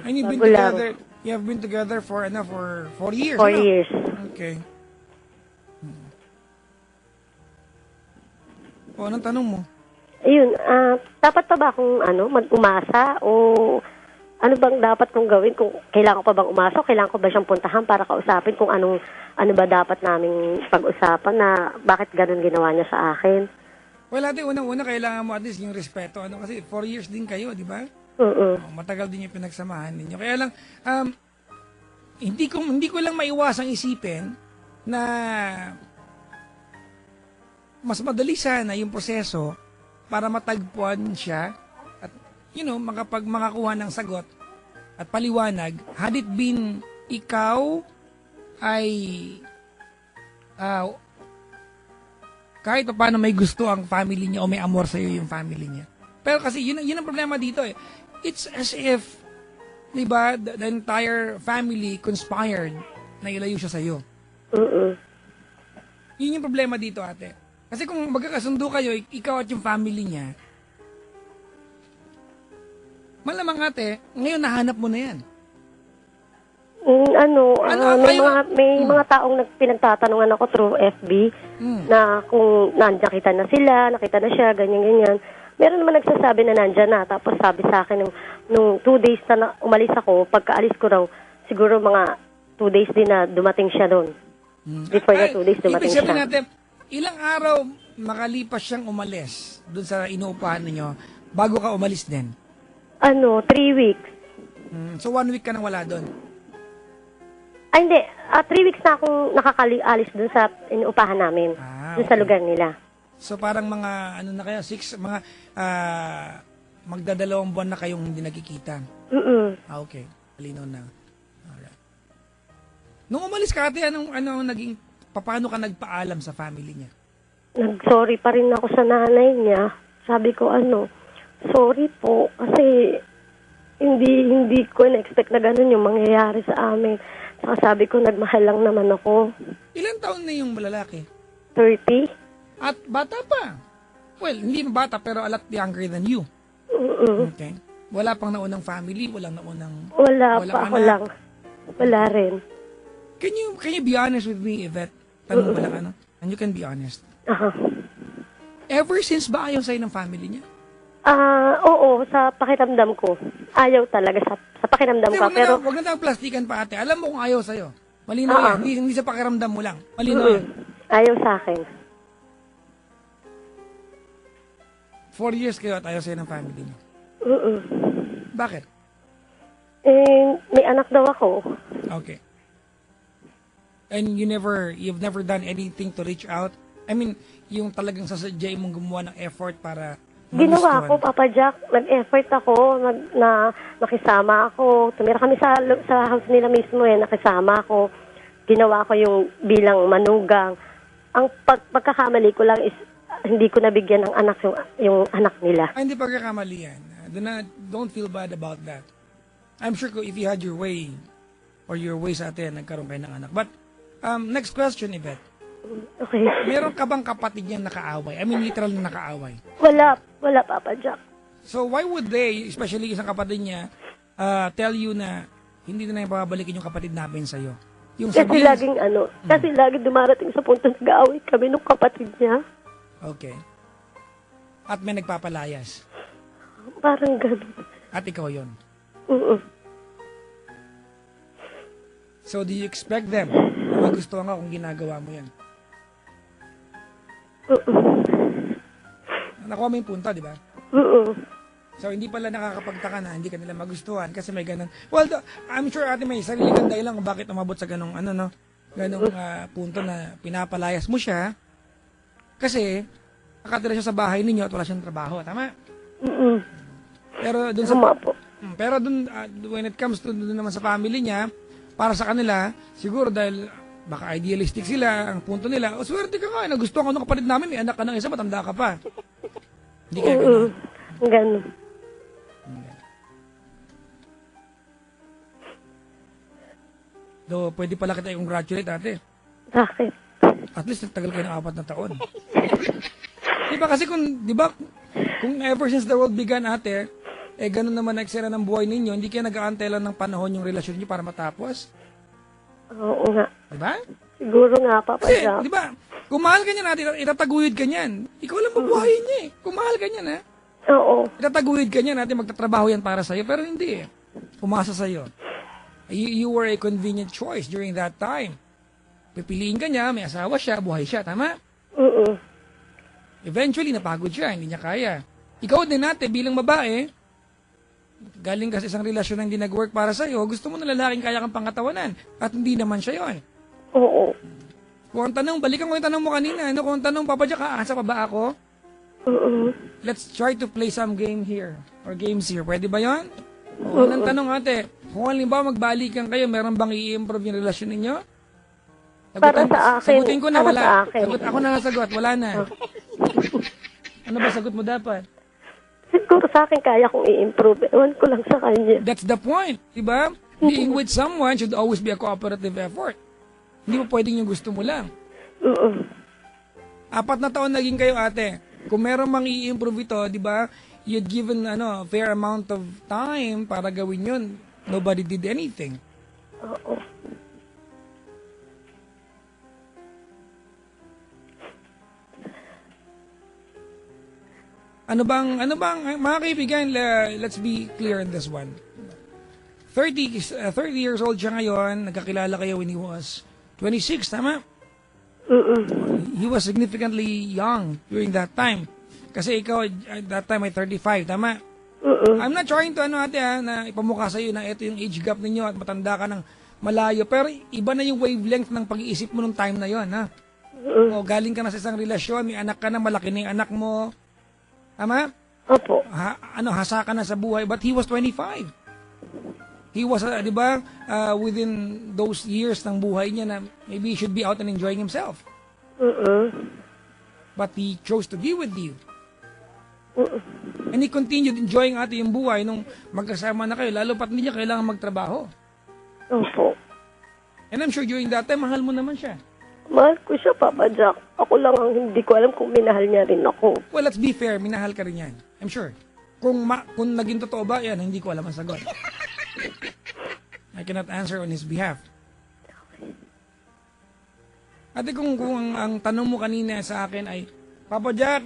And you've been Bago lang. together, you have been together for 4 years, 4 ano? years. Okay. O, anong tanong mo? Ayun, dapat pa ba akong umasa o ano bang dapat kong gawin? Kung kailangan ko pa bang umasa o kailangan ko ba siyang puntahan para kausapin kung ano ba dapat naming pag-usapan na bakit ganun ginawa niya sa akin? Well, ate, unang-una, kailangan mo at least yung respeto. Kasi 4 years din kayo, di ba? Matagal din yung pinagsamahan ninyo. Kaya lang, hindi ko lang maiwasang isipin na mas madali sana yung proseso para matagpuan siya at, makakuha ng sagot at paliwanag, had it been ikaw ay kahit pa paano may gusto ang family niya o may amor sa iyo yung family niya. Pero kasi yun ang problema dito eh. It's as if, di ba, the entire family conspired na ilayo siya sa iyo. Yun yung problema dito, ate. Kasi kung magkakasundo kayo, ikaw at yung family niya, malamang ate, ngayon nahanap mo na yan. May mga taong pinagtatanungan ako through FB na kung nandiyan kita na sila, nakita na siya, ganyan-ganyan. Meron naman nagsasabi na nandiyan na. Tapos sabi sa akin, nung 2 days na umalis ako, pagkaalis ko raw, siguro mga 2 days din na dumating siya doon. Before na 2 days dumating ibig sabihin siya. natin, ilang araw makalipas siyang umalis doon sa inuupahan ninyo bago ka umalis din? 3 weeks. So 1 week ka nang wala doon? Ay, hindi. 3 weeks na akong nakakaalis doon sa inuupahan namin. Doon sa lugar nila. So parang mga, ano na kayo, 6, mga magdadalawang buwan na kayong hindi nagkikita? Okay. Malinaw na. Alright. Nung umalis ka, ate, paano ka nagpaalam sa family niya? Nag-sorry pa rin ako sa nanay niya. Sabi ko, sorry po. Kasi hindi ko na-expect na ganun yung mangyayari sa amin. Saka sabi ko, nagmahal lang naman ako. Ilang taon na yung lalaki? 30. At bata pa. well, hindi bata pero a lot younger than you. Mm-mm. Okay. Wala pang naunang family, walang naunang... Wala walang pa ako anak. lang. Wala rin. Can you be honest with me, Yvette? Tanong ko lang, ano? And you can be honest. Aha. Ever since ba ayaw sa'yo ng family niya? Oo, sa pakiramdam ko. Ayaw talaga sa pakiramdam ko. Pero, Wag na tayo plastikan pa, ate. Alam mo kung ayaw sa'yo. Malinaw yan. Hindi sa pakiramdam mo lang. Malinaw yan. ayaw sa akin. 4 years kayo at ayaw sa'yo ng family niya. Mm-mm. Bakit? May anak daw ako. Okay. And you've never done anything to reach out? I mean, yung talagang sasadya mong gumawa ng effort para Ginawa magustuhan. ko, Papa Jack. Nag-effort ako. Nakisama ako. Tumira kami sa house nila mismo nakisama ako. Ginawa ko yung bilang manugang. Ang pagkakamali ko lang is hindi ko nabigyan ng anak yung anak nila. Ay, hindi pagkakamali yan. Don't feel bad about that. I'm sure if you had your way or your way sa atin, nagkaroon kayo ng anak. But, next question, Yvette. Okay. Meron ka bang kapatid niyang nakaaway? I mean, literal na nakaaway. Wala, Papa Jack. So, why would they, especially isang kapatid niya, tell you na hindi na babalikin yung kapatid namin sa'yo? Yung Kasi laging dumarating sa punto nag-aaway kami nung kapatid niya. Okay. At may nagpapalayas. Parang gano'n. At ikaw yon. Mm-mm. So, do you expect them na magustuhan ka kung ginagawa mo yan? Nakuha mo yung punto, di ba? So, hindi pala nakakapagtaka na hindi ka nila magustuhan kasi may ganun. Well, I'm sure ate may sarili kang dahilan kung bakit umabot sa ganung punto na pinapalayas mo siya kasi nakatira siya sa bahay ninyo at wala siyang trabaho. Tama? Pero dun Tama po. Pero when it comes to dun naman sa family niya, para sa kanila, siguro dahil baka idealistic sila, ang punto nila, swerte ka nga, nagustuhan ko ng kapatid namin, may anak ka ng isa, matanda ka pa. Hindi kaya ganun. Gano'n. Though, pwede pala kita i-congratulate, ate. Bakit? At least nagtagal kayo ng 4 na taon. Kung ever since the world began, ate, ganun naman nagsira ng buhay ninyo, hindi kayo nag-aantay lang ng panahon yung relasyon niyo para matapos. Oo nga. Diba? Siguro nga, Papa Kasi, Jack. diba, kung mahal ka niya natin, itataguyod ka niyan. Ikaw lang mabuhayin niya eh. Kung mahal ka niyan, ha? Oo. Itataguyod ka niyan natin, magtatrabaho yan para sa'yo, pero hindi eh. Umasa sa'yo. You were a convenient choice during that time. Pipiliin ka niya, may asawa siya, buhay siya, tama? Eventually, napagod siya, hindi niya kaya. Ikaw din natin, bilang babae, galing ka sa isang relasyon na hindi nag-work para sa'yo, gusto mo na lalaking kaya kang pangatawanan, at hindi naman siya yon. Oo. Kung ang tanong, balikan ko yung tanong mo kanina, kung ang tanong, Papa Jack, aasa pa ba ako? Let's try to play some game here, or games here. Pwede ba yon? Unang tanong, ate, kung halimbawa magbalikan kayo, meron bang i-improve yung relasyon ninyo? Para sa akin. Sagutin ko na, Para wala. sa akin. Ako na nasagot, wala na. Ano ba sagot mo dapat? Siguro sa akin kaya kong i-improve. Ewan ko lang sa kanya. That's the point, di ba? Being with someone should always be a cooperative effort. Hindi mo pwedeng yung gusto mo lang. 4 na taon naging kayo, ate. Kung meron mang i-improve ito, di ba, you'd given fair amount of time para gawin yun. Nobody did anything. Oo. Ano bang, mga kaibigan, let's be clear in this one. 30 years old siya ngayon, nagkakilala kayo when he was 26, tama? He was significantly young during that time. Kasi ikaw, at that time, ay 35, tama? I'm not trying to, ate, na ipamukha sa'yo na ito yung age gap ninyo at matanda ka ng malayo. Pero iba na yung wavelength ng pag-iisip mo nung time na yon, ha? O, galing ka na sa isang relasyon, may anak ka na, malaki na yung anak mo. Tama? Opo. Hasa ka na sa buhay, but he was 25. He was, di ba, within those years ng buhay niya na maybe he should be out and enjoying himself. But he chose to be with you. And he continued enjoying yung buhay nung magkasama na kayo, lalo pat hindi niya kailangan magtrabaho. Opo. And I'm sure during that time, mahal mo naman siya. Mahal ko siya, Papa Jack. Ako lang ang hindi ko alam kung minahal niya rin ako. Well, let's be fair, minahal ka rin yan. I'm sure. Kung naging totoo ba, yan, hindi ko alam ang sagot. I cannot answer on his behalf. Ate, kung ang tanong mo kanina sa akin ay, Papa Jack,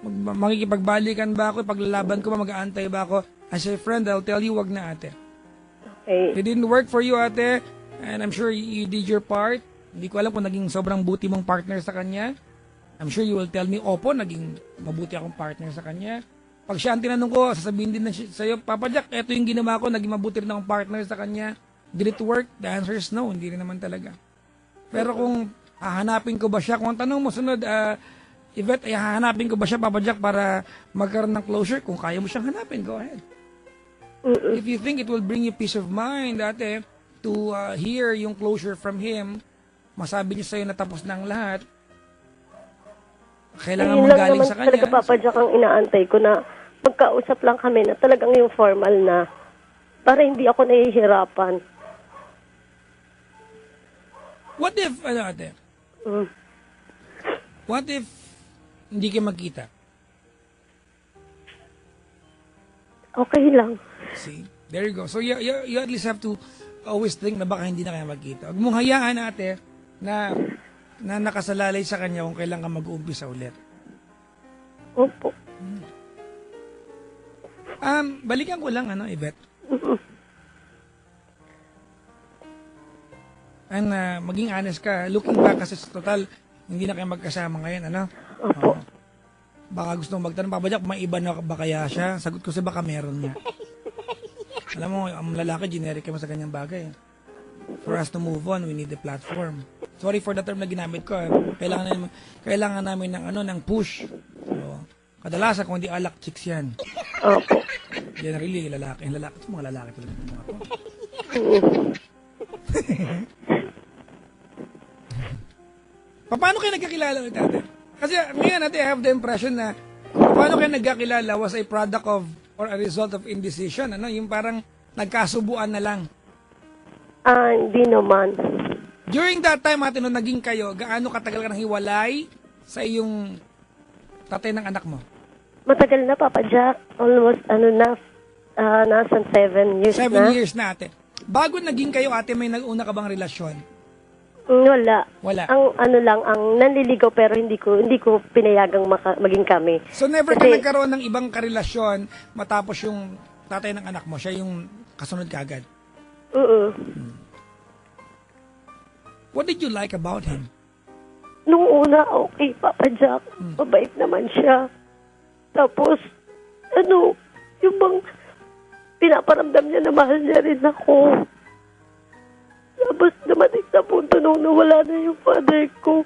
makikipagbalikan ba ako? Paglalaban ko ba, mag-aantay ba ako? As a friend, I'll tell you, wag na, ate. Okay. It didn't work for you, ate. And I'm sure you did your part. Hindi ko alam kung naging sobrang buti mong partner sa kanya. I'm sure you will tell me, opo, naging mabuti akong partner sa kanya. Pag siya ang tinanong ko, sasabihin din na sa'yo, Papa Jack, eto yung ginawa ko, naging mabuti rin akong partner sa kanya. Did it work? The answer is no, hindi rin naman talaga. Pero kung hahanapin ko ba siya, kung ang tanong mo sunod, Yvette, ay hahanapin ko ba siya, Papa Jack, para magkaroon ng closure? Kung kaya mo siyang hanapin, go ahead. If you think it will bring you peace of mind, ate, to hear yung closure from him, masabi niya sa'yo na tapos na ang lahat, kailangan mong galing sa kanya. Talaga, Papa Jack, ang inaantay ko na magkausap lang kami na talagang yung formal na para hindi ako nahihirapan. What if, ate? What if hindi kayo magkita? Okay lang. See? There you go. So you at least have to always think na baka hindi na kayo magkita. Huwag mong hayaan, ate, na nakasalalay sa kanya kung kailan ka mag-uumpisa ulit. Opo. Balikan ko lang, Yvette. And maging honest ka, looking back kasi sa total, hindi na kayo magkasama ngayon, Opo. Baka gusto mong magtanong, Papa Jack, may iba na ba kaya siya? Sagot ko siya, baka meron niya. Alam mo, ang lalaki, generic mo sa ganyang bagay. For us to move on, we need the platform. Sorry for the term na ginamit ko. Kailangan namin ng push. So, kadalasan, kung hindi alak, chicks yan. Opo. Generally, lalaki. Ito mga lalaki talaga. Mga to. Paano kayo nagkakilala ulit, ate? Kasi ngayon, ate, I have the impression na paano kayo nagkakilala was a product of or a result of indecision. Yung parang nagkasubuan na lang. Hindi naman. During that time, ate, nung naging kayo, gaano katagal ka nang hiwalay sa iyong tatay ng anak mo? Matagal na, Papa Jack. Almost, nasa 7 years 7 na. years na, ate. Bago naging kayo, ate, may nag-una ka bang relasyon? Wala. Wala. Ang nanliligaw pero hindi ko pinayagang maging kami. So never ka nagkaroon ng ibang karelasyon matapos yung tatay ng anak mo, siya yung kasunod kagad? What did you like about him? Nung una, okay, Papa Jack. Mabait naman siya. Tapos, yung bang pinaparamdam niya na mahal niya rin ako. Tapos dumating sa punto nung nawala na yung father ko.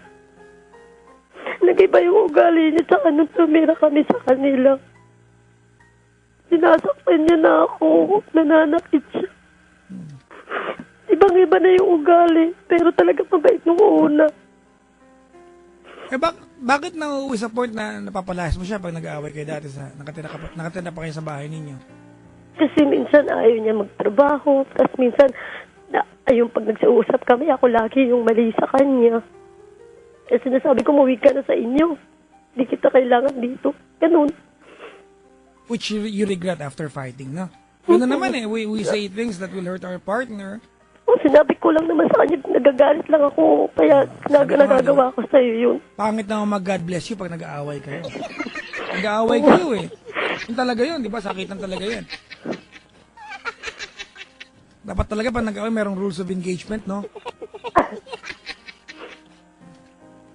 Nag-iba yung ugali niya sa nung tumira kami sa kanila. Sinasaktan niya na ako. Nananakit siya. Ibang-iba na yung ugali. Pero talaga mabait nung una. Bakit nauwi sa point na napapalayas mo siya pag nag-aaway kayo dati nakatira pa kayo sa bahay ninyo? Kasi minsan ayaw niya magtrabaho. Tapos minsan yung pag nagsiusap kami, ako lagi yung mali sa kanya. Kasi sinasabi ko, umuwi ka na sa inyo. Hindi kita kailangan dito. Ganun. Which you regret after fighting, no? Yun na naman we say things that will hurt our partner. Sinabi ko lang naman sa kanya, nagagalit lang ako. Kaya nagagawa ko sa'yo yun. Pangit na mag-God bless you pag nag-aaway kayo. Nag-aaway kayo Yun talaga yun, di ba? Sakitan talaga yan. Dapat talaga pag nag-aaway, merong rules of engagement, no?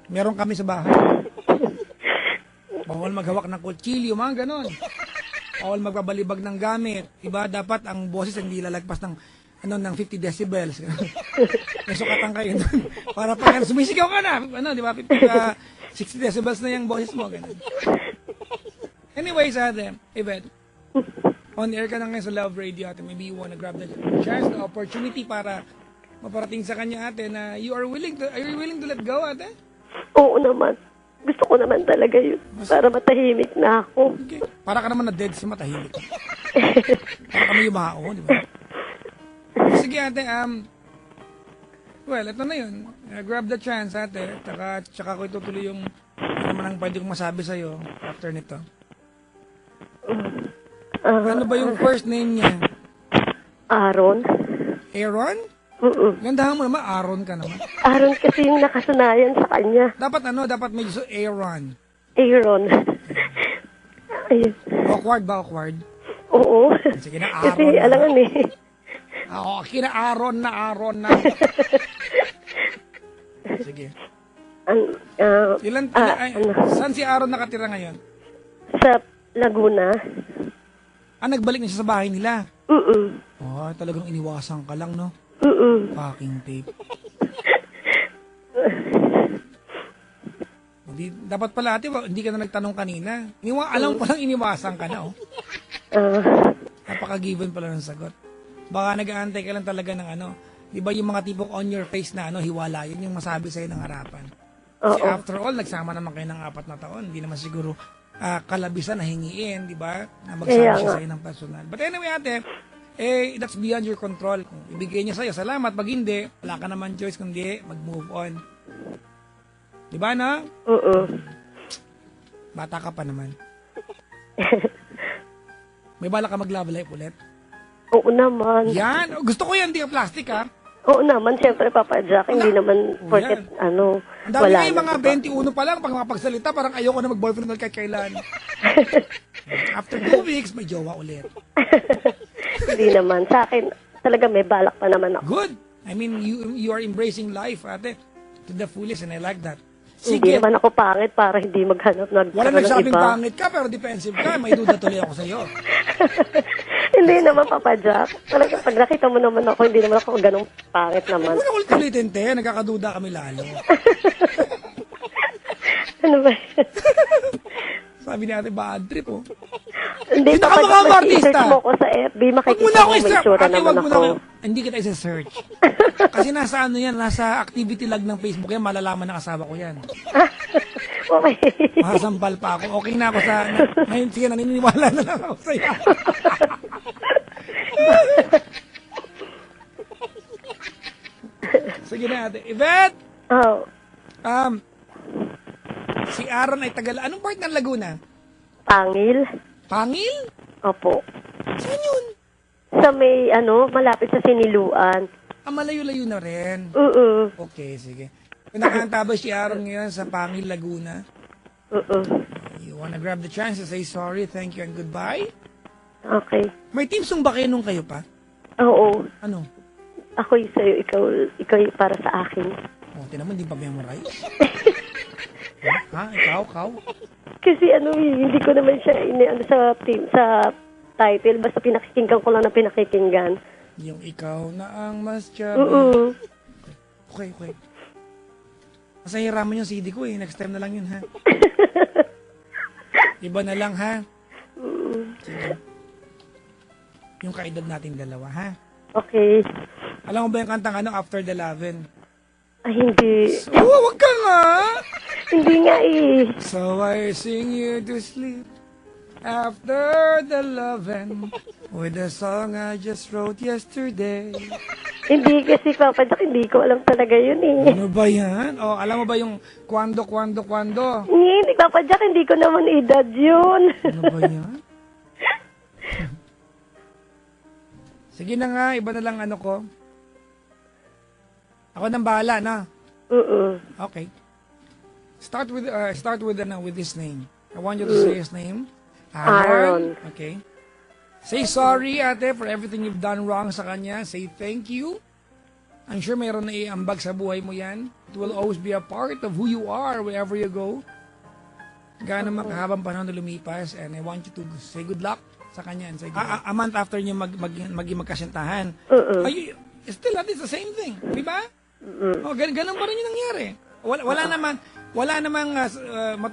Meron kami sa bahay. Bawal maghawak ng kutsilyo, mga ganon. Bawal magbabalibag ng gamit. Diba? Dapat ang boses hindi lalagpas ng 50 decibels. May sukatan kayo doon. Para pag sumisigaw ka na, di ba? 60 decibels na yung boses mo. Ganun. Anyways, Yvette, on air ka na ngayon sa Love Radio, ate. Maybe you wanna grab the chance, the opportunity para maparating sa kanya, ate, na are you willing to let go, ate? Oo naman. Gusto ko naman talaga yun. Para matahimik na ako. Okay. Para ka naman na dead si matahimik. Para kami yumao, di ba? Sige, ate, Well, ito na yun. Grab the chance, ate. Tsaka ko itutuloy yung ano naman ang pwede kong masabi sa'yo after nito. Ano ba yung first name niya? Aaron? Aaron? Gandahan mo naman, Aaron ka naman. Aaron kasi yung nakasanayan sa kanya. Dapat may gusto, Aaron. Aaron. Ayun. Awkward ba, awkward? Oo. Sige na, Kasi Aaron na. alangan eh. Oo, Aaron na. Sige. Saan si Aaron nakatira ngayon? Sa Laguna. Nagbalik na siya sa bahay nila. Talagang iniwasan ka lang, no? Fucking tape. Dapat pala, ate, hindi ka na nagtanong kanina. Alam mo palang iniwasan ka na, oh. Napaka-given pala ng sagot. Baka nag-aantay ka lang talaga ng ano. Di ba yung mga tipong on your face na hiwala, yun yung masabi sa'yo ng harapan. Kasi after all, nagsama naman kayo ng 4 na taon. Hindi naman siguro kalabisan na hingiin, di ba? Na magsabi siya sa'yo ng personal. But anyway, ate, that's beyond your control. Kung ibigay niya sa'yo, salamat. Pag hindi, wala ka naman choice kundi mag-move on. Di ba, no? Bata ka pa naman. May bala ka mag-love life ulit? Oo naman. Yan. Gusto ko yan, di ka plastic, ha? Oo naman, siyempre, Papa Jack. Hindi naman porket, Ang dami wala nga yung mga na, 21 pa lang, pag makapagsalita, parang ayoko na mag-boyfriend ulit kahit kailan. After 2 weeks, may jowa ulit. Hindi naman. Sa akin, talaga may balak pa naman ako. Good. I mean, you are embracing life, ate, to the fullest, and I like that. Hindi naman ako pangit para hindi maghanap Wala ng nagsabing iba. pangit ka, pero defensive ka. May duda tuloy ako sa'yo. Hindi naman, Papa Jack. Talaga, pag nakita mo naman ako, hindi naman ako ganong pangit naman. Huwag na ulit-ulitin, te. Nagkakaduda kami lalo. Ano ba? Sabi ni ate, bad trip, oh. Hindi, Sino ka Papa mga Jack, artista? mag-search mo ko sa FB, Wag mo makikita na ako mo may i-search. tsura Ate, naman wag mo na ako. ako. Hindi kita isa-search. Kasi nasa ano yan, nasa activity log ng Facebook yan, malalaman ng asawa ko yan. Okay. Masasampal pa ako. Okay na ako sa... Ngayon, sige, naniniwala na lang ako sa'yo. Sige na, ate. Yvette! Oh, Si Aaron ay tagal... Anong part ng Laguna? Pangil. Pangil? Opo. Saan yun? Sa may, malapit sa Siniluan. Malayo-layo na rin. Okay, sige. Pinakantaba si Aaron ngayon sa Pangil, Laguna. You wanna grab the chance to say sorry, thank you, and goodbye? Okay. May team song ba kayo nung kayo pa? Oo. Ano? Ako yung sa'yo, ikaw yung para sa akin. Tinan mo, hindi pa memorize? Ha? Ikaw? Kasi hindi ko naman siya sa team, sa title. Basta pinakikinggan ko lang na pinakikinggan. Yung ikaw na ang mas chubby. Okay. Masa hiraman yung CD ko eh. Next time na lang yun, ha? Iba na lang, ha? Sige. Yung kaedad nating dalawa, ha? Okay. Alam mo ba yung kantang After the Lovin'? Ay, hindi. Wag ka nga! Hindi nga eh. So I sing you to sleep after the lovin' with a song I just wrote yesterday. Hindi kasi, Papa Jack, hindi ko alam talaga yun eh. Ano ba yan? Alam mo ba yung kwando? Hindi, Papa Jack, hindi ko naman edad yun. Ano ba yan? Sige na nga, iba na lang ko. Ako nang bahala, na? Okay. Start with his name. I want you to say his name. Aaron. Okay. Say sorry, ate, for everything you've done wrong sa kanya. Say thank you. I'm sure mayroon na iambag sa buhay mo yan. It will always be a part of who you are wherever you go. Gaano makahabang panahon na lumipas, and I want you to say good luck sa kanya. And say good luck. A month after niyo magkasintahan. Still, that is the same thing. Di ba? Ganun pa rin yung nangyari. Wala namang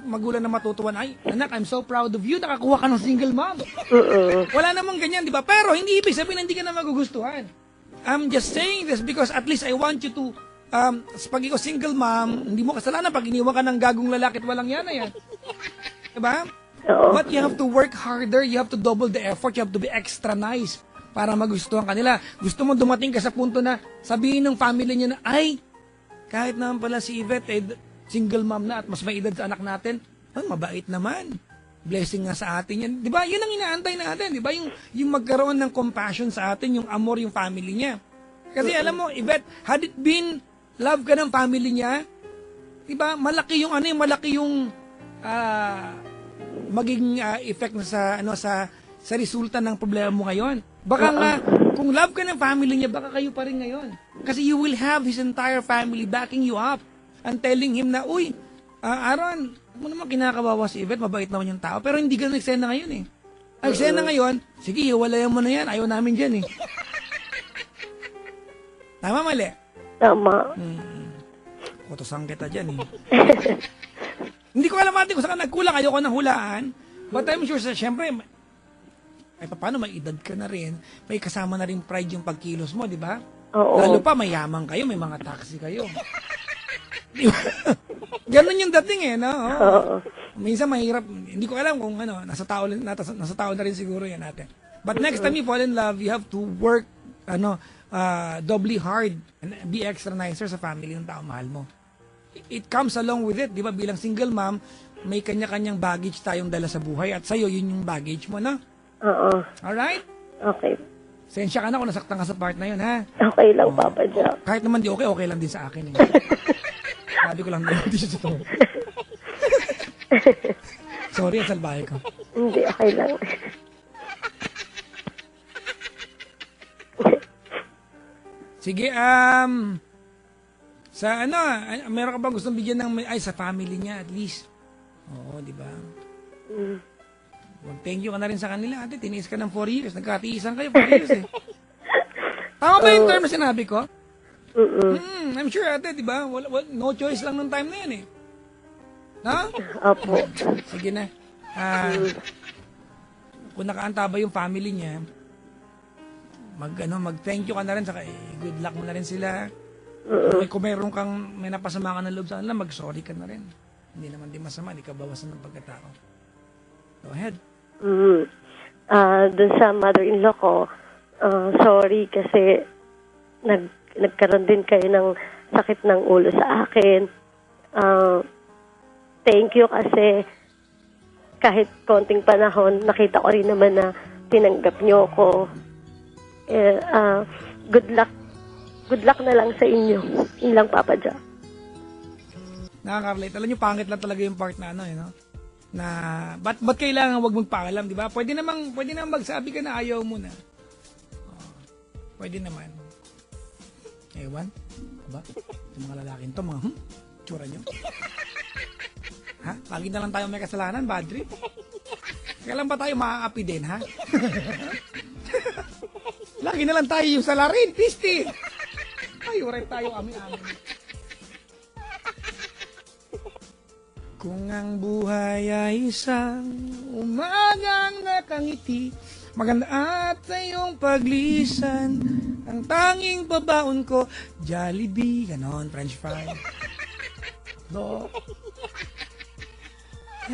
magulang na matutuwan. Ay, anak, I'm so proud of you. Nakakuha ka ng single mom. Wala namang ganyan, di ba? Pero hindi ibig sabihin na hindi ka na magugustuhan. I'm just saying this because at least I want you to, pag ikaw single mom, hindi mo kasalanan pag iniwan ka ng gagong lalaki at walang yan na yan. Diba? But you have to work harder. You have to double the effort. You have to be extra nice para magustuhan kanila. Gusto mo dumating ka sa punto na sabihin ng family niya na, ay, kahit naman pala si Yvette, single mom na at mas may edad sa anak natin, mabait naman. Blessing nga sa atin yan. Di ba? Yun ang inaantay natin. Di ba? Yung magkaroon ng compassion sa atin, yung amor, yung family niya. Kasi alam mo, Yvette, had it been love ka ng family niya, di ba? Malaki yung maging effect na sa resulta ng problema mo ngayon. Baka nga, kung love ka ng family niya, baka kayo pa rin ngayon. Kasi you will have his entire family backing you up and telling him na, uy, Aaron, mo naman kinakawawa si Yvette, mabait naman yung tao, pero hindi ka nagsena ngayon eh. Nagsena ngayon, sige, hiwalayan mo na yan, ayaw namin dyan eh. Tama, mali? Tama. Kutosang kita dyan eh. Hindi ko alam natin kung saan nagkulang, ayoko ng hulaan, but I'm sure, syempre, ay paano, may edad ka na rin, may kasama na rin pride yung pagkilos mo, di ba? Oo. Lalo pa, mayaman kayo, may mga taxi kayo. Di ba? Ganon yung dating eh, no? Oo. Minsan mahirap, hindi ko alam kung nasa tao na rin siguro yan natin. But next time you fall in love, you have to work, doubly hard and be extra nicer sa family ng tao mahal mo. It comes along with it, di ba? Bilang single mom, may kanya-kanyang baggage tayong dala sa buhay at sa'yo, yun yung baggage mo, no? Oo. Alright? Okay. Sensya ka na kung nasaktan ka sa part na yun, ha? Okay lang, Papa Jack. Kahit naman di okay lang din sa akin, eh. Sabi ko lang, hindi siya totoo. Sorry, ang salbahe ko. Hindi, okay lang. Sige, sa meron ka bang gustong bigyan ng, sa family niya at least? Oo, di ba? Mag-thank you ka na rin sa kanila, ate. Tiniis ka ng 4 years. Nagkatiisan kayo 4 years eh. Tama ba yung term na sinabi ko? I'm sure, ate, di ba? No choice lang nung time na yan eh. No? Opo. Sige na. Kung nakaantaba yung family niya, mag-thank you ka na rin, saka good luck mo na rin sila. Kung may napasama ka ng loob sa kanila, mag-sorry ka na rin. Hindi naman din masama, hindi ka bawasan ng pagkatao. Go ahead. Doon sa mother-in-law ko, sorry kasi nagkaroon din kayo ng sakit ng ulo sa akin. Thank you kasi kahit konting panahon, nakita ko rin naman na tinanggap niyo ko. Good luck na lang sa inyo. Yun lang, Papa Jack. Nakaka-relate. Alam niyo, pangit lang talaga yung part na no? Na, ba't kailangan wag magpaalam, di ba? Pwede namang magsabi ka na ayaw mo na. Pwede naman. Ewan? Ba? Yung mga lalaking to, mga, tsura nyo? Ha? Lagi na lang tayo may kasalanan, bad trip? Kailan ba tayo maaapi din, ha? Lagi na lang tayo yung salarin, pisti! Ay, uray tayo, amin-amin. Kung ang buhay ay isang umagang nakangiti, maganda at iyong paglisan, ang tanging babaon ko, Jollibee, ganon, French fry. Do.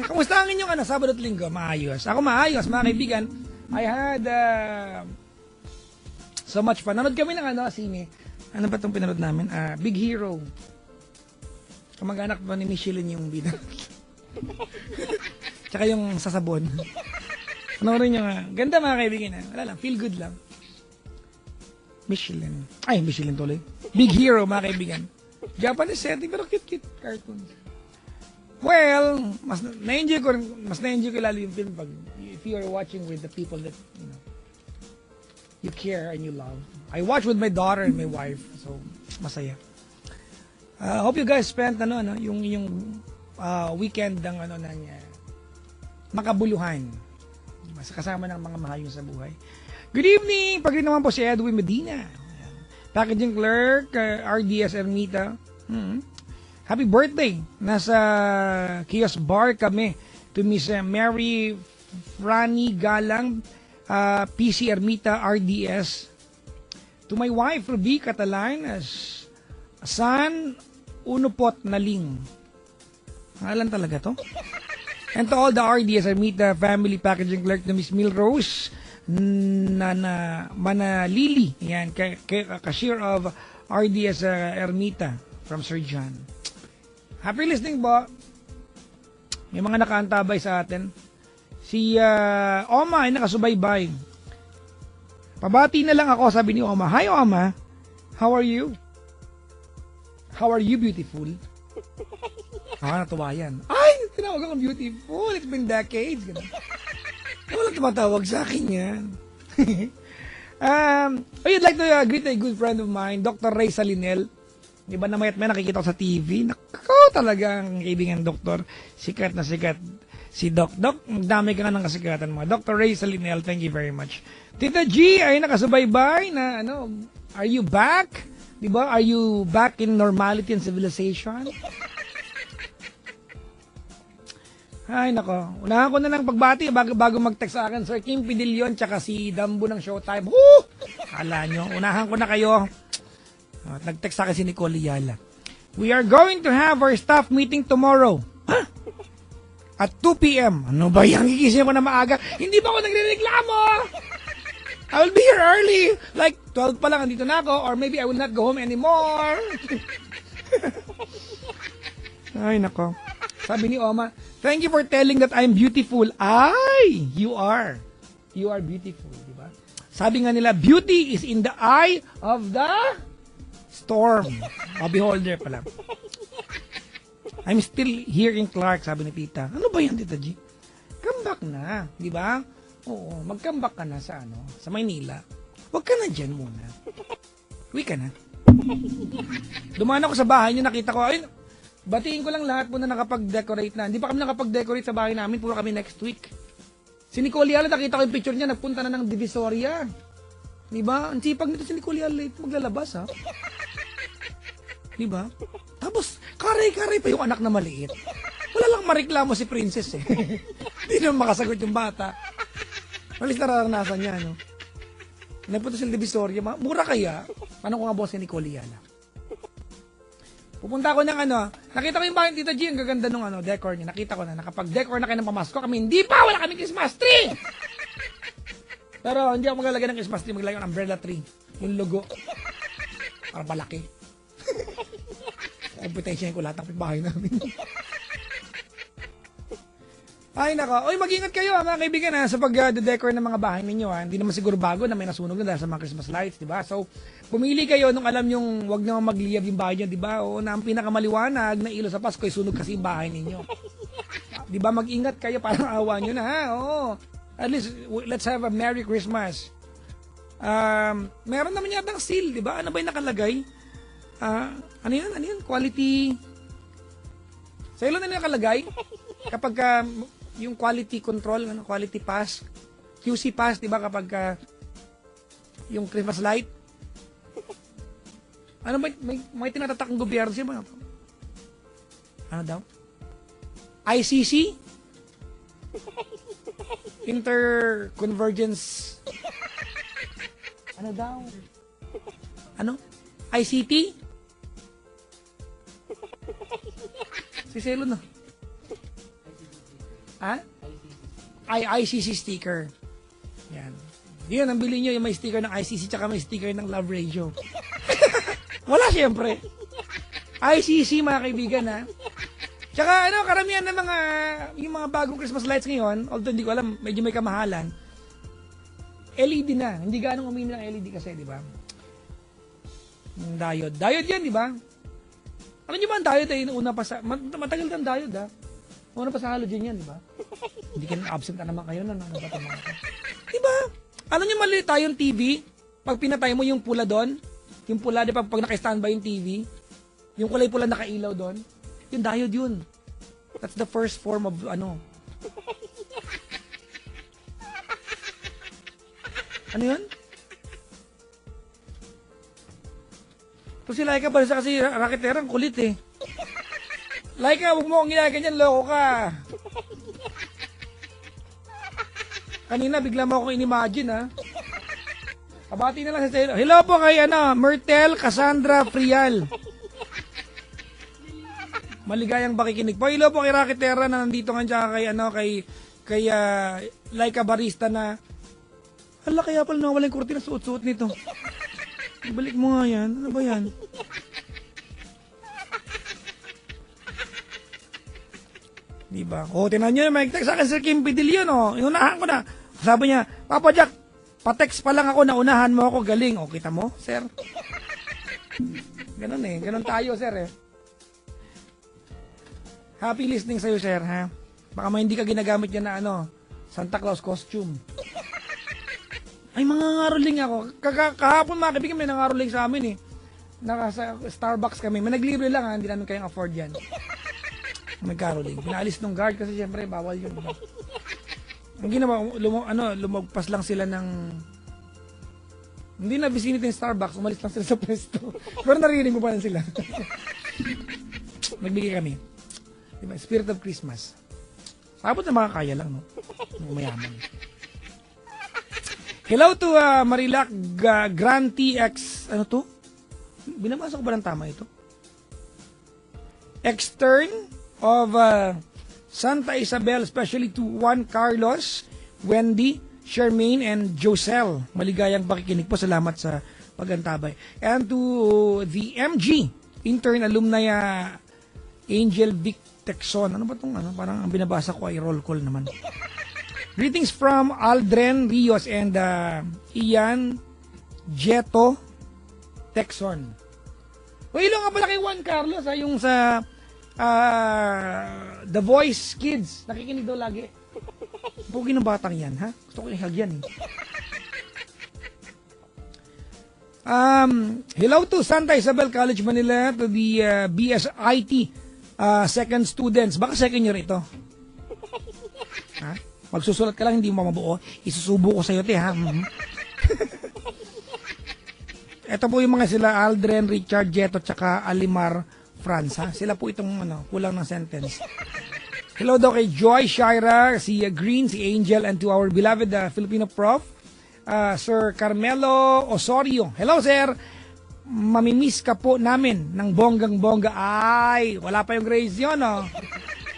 Kamusta ang inyong Sabado at Linggo? Maayos. Ako maayos, mga kaibigan. I had so much fun. Nanood kami ng sine. Ano ba itong pinanood namin? Big Hero. Kamag-anak ba ni Michelin yung bida? Tsaka yung sasabon. Panoorin nyo nga. Ganda mga kaibigan. Wala lang. Feel good lang. Michelin. Ay, Michelin tuloy. Big Hero mga kaibigan. Japanese setting pero cute cartoon. Well, mas na-enjoy ko lalo yung film pag if you are watching with the people that you care and you love. I watch with my daughter and my wife, so masaya. Hope you guys spent yung weekend ng makabuluhan. Kasama ng mga mahal sa buhay. Good evening! Pagrin naman po si Edwin Medina. Packaging clerk, RDS Ermita. Happy birthday! Nasa Kiosk Bar kami to Miss Mary Franny Galang, PC Ermita, RDS. To my wife, Ruby Catalan, San Unupot Naling. Ngalan talaga to? And to all the RDS Ermita family packaging clerk na Miss Milrose Manalili. Yan, cashier of RDS Ermita from Sir John. Happy listening po. May mga nakaantabay sa atin. Si Oma ay nakasubaybay. Pabati na lang ako, sabi ni Oma. Hi Oma, how are you? How are you, beautiful? Natuwa yan. Ay, tinawag akong beautiful. It's been decades. Walang tumatawag sa akin yan. I'd like to greet a good friend of mine, Dr. Ray Salinel. Di ba na may nakikita ko sa TV? Nako, talagang kaibigan doktor. Sikat na sikat. Si Doc. Doc, magdami ka na ng kasikatan mo. Dr. Ray Salinel, thank you very much. Tita G ay nakasubaybay na are you back? Di ba? Are you back in normality and civilization? Ay, nako. Unahan ko na ng pagbati bago mag-text sa akin, Sir Kim Pidillion, tsaka si Dambo ng Showtime. Woo! Kala nyo, unahan ko na kayo. Nag-text sa akin si Nicole Yala. We are going to have our staff meeting tomorrow. Huh? At 2 p.m. Ano ba yan? Gigising ko na maaga. Hindi ba ako nagrereklamo? I will be here early. Like, 12 pa lang, andito na ako. Or maybe I will not go home anymore. Ay, nako. Sabi ni Oma, thank you for telling that I'm beautiful. Ay, you are. You are beautiful, di ba? Sabi nga nila, beauty is in the eye of the storm. Beholder pala. I'm still here in Clark, sabi ni Tita. Ano ba yan, Tita G? Come back na, di ba? Oo, mag-come back ka na sa sa Maynila. Huwag ka na dyan muna. Uwi ka na. Dumaan ako sa bahay niyo, nakita ko, ayun, batiin ko lang lahat po na nakapag-decorate na. Hindi pa kami nakapag-decorate sa bahay namin, puro kami next week. Si Nicole Yala, nakita ko yung picture niya, nagpunta na ng Divisoria. Di ba? Ang sipag nito si Nicole Yala, maglalabas ha. Di ba? Tapos, karay-karay pa yung anak na maliit. Wala lang mareklamo si Princess eh. Hindi naman makasagot yung bata. Malis nararanasan niya, no? Nagpunta sila Divisoria, mura kaya? Paano ko nga boss si Nicole Yala? Pupunta ako ng nakita ko yung bahay Tita G, ang gaganda nung decor niya. Nakita ko na, nakapag-decor na kayo ng pamasko. Kami, hindi pa, wala kaming Christmas tree! Pero hindi ako maglalagay ng Christmas tree, maglalagay ng umbrella tree. Yung logo. Para malaki. Competition ko lahat ng bahay namin. Ay nako, oy mag-ingat kayo mga kaibigan sa pag-decor ng mga bahay ninyo Hindi naman siguro bago na may nasunog na dahil sa mga Christmas lights, di ba? So, pumili kayo nung alam yung wag na magliyab yung bahay niyo, di ba? O na ang pinakamaliwanag na ilaw sa Pasko ay sunog kasi yung bahay ninyo. Di ba? Mag-ingat kayo parang awa niyo na Oo. At least let's have a Merry Christmas. Meron naman yatang seal, di ba? Ano ba yung nakalagay? Ano yan? Quality. Sa ilo na nakalagay kapag yung quality control, quality pass, QC pass, di ba kapag yung Christmas light, may tinatatak ng gobyerno siya. Ano daw? ICC? Interconvergence. Ano daw? ICT? Si Selo na. ICC sticker. Yan. Yun, ang bili nyo yung may sticker ng ICC tsaka may sticker ng Love Radio. Wala siyempre. ICC mga kaibigan Tsaka karamihan ng yung mga bagong Christmas lights ngayon, although hindi ko alam, medyo may kamahalan, LED na. Hindi ganong umini ng LED kasi, di ba? Yung diode. Diode yan, di ba? Alam nyo ba ang diode ay una pa sa, matagal ng diode una pa sa halogen yan, di ba? Hindi ka absent na naman kayo na di ba? Alam nyo mali tayong TV, pag pinatay mo yung pula doon, yung pula, di ba, pag naka-standby yung TV, yung kulay pula nakailaw doon, yung diode yun. That's the first form of Ano yun? Ito si Laika ba? Kasi raketera, ang kulit eh. Laika, huwag mo akong ginagawa dyan, loko ka. Kanina, bigla mo akong inimagine Kabati na lang sa sa'yo. Hello po kay Myrtle Cassandra Frial. Maligayang pakikinig po. Hello po kay Raketera na nandito nga dyan kay Laika Barista na Hala, kaya pala nawala yung kurtina, suot-suot nito. Balik mo nga yan. Ano ba yan? Diba? O, tinan nyo, may text sa akin Sir Kim Pidilyon, o. Inunahan ko na. Sabi niya, Papa Jack, pa-text pa lang ako, naunahan mo ako, galing. O, kita mo, sir? Ganun eh. Ganun tayo, sir eh. Happy listening sa'yo, sir, ha? Baka hindi ka ginagamit yan na Santa Claus costume. Ay, mga ngaroling ako. Kahapon mga kaibigan, may nangaroling sa amin eh. Sa Starbucks kami. May naglibre lang ha, hindi namin kayang afford yan. Nagkaroling. Pinaalis ng guard kasi syempre bawal yun. Diba? Ang ginawa, lumagpas lang sila ng... Hindi na vicinity ng Starbucks, umalis lang sila sa pwesto. Pero naririnig mo pa lang sila. Nagbigay kami. Diba? Spirit of Christmas. Sabot na makakaya lang, no? Mayaman. Hello to Marilac Grand TX. Ano to? Binabasa ko ba ng tama ito? Extern of Santa Isabel, especially to Juan Carlos, Wendy, Charmaine, and Josel. Maligayang pakikinig po. Salamat sa pagantabay. And to the MG, intern alumni Angel Vic Texon. Ano ba itong parang ang binabasa ko ay roll call naman. Greetings from Aldren Rios and Ian Jeto Texon. O ilo nga pala kay Juan Carlos, yung sa The Voice Kids. Nakikinig daw lagi. Pugi ng batang yan, ha? Gusto ko i-hug yan, eh. Hello to Santa Isabel College Manila, to the BSIT second students. Baka second year ito. Ha? Magsusulat ka lang, hindi mo mabuo. Isusubo ko sa'yo, ha? Ito po yung mga sila, Aldren, Richard, Jeto, tsaka Alimar Franza. Sila po itong kulang ng sentence. Hello daw kay Joy, Shira, si Green, si Angel, and to our beloved Filipino prof, Sir Carmelo Osorio. Hello, sir. Mamimiss ka po namin ng bonggang-bongga. Ay, wala pa yung grades yun, no?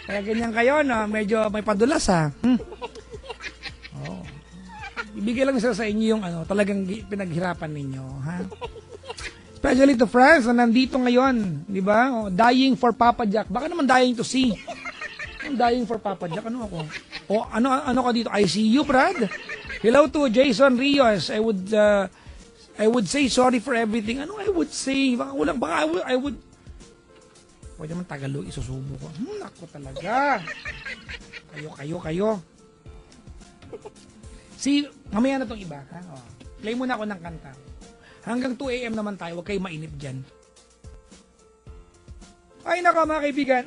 Kaya ganyan kayo, no? Medyo may padulas, ha? Oh. Ibigay lang sila sa inyo yung talagang pinaghirapan ninyo, ha? Especially to friends na nandito ngayon, di ba? Oh, dying for Papa Jack. Baka naman dying to see. I'm dying for Papa Jack. Ano ako? O ano ka dito? I see you, Brad. Hello to Jason Rios. I would say sorry for everything. Ano I would say? Baka I would pwede naman Tagalog, isusubo ko. Nako talaga. Kayo. See, mamaya na tong iba. Ha? Oh. Play muna ako ng kanta. Hanggang 2 a.m. naman tayo. Huwag kayo mainip dyan. Ay, nako mga kaibigan.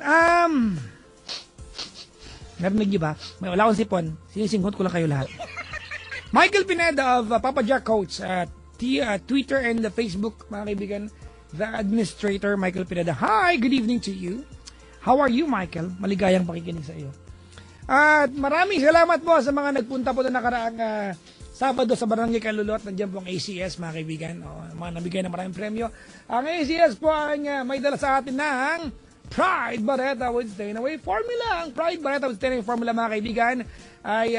Narinig niyo ba? May wala akong sipon. Sinisinghot ko lang kayo lahat. Michael Pineda of Papa Jack Coach at Twitter and Facebook, mga kaibigan. The administrator, Michael Pineda. Hi, good evening to you. How are you, Michael? Maligayang pakikinig sa iyo. At maraming salamat po sa mga nagpunta po na nakaraang Sabado sa Barangay Kalulot. Nandiyan po ang ACS, mga kaibigan. Mga nabigay na maraming premyo. Ang ACS po ang may dala sa atin ng Pride Barretta with Stay Away Formula. Ang Pride Barretta with Stay Away Formula, mga kaibigan, ay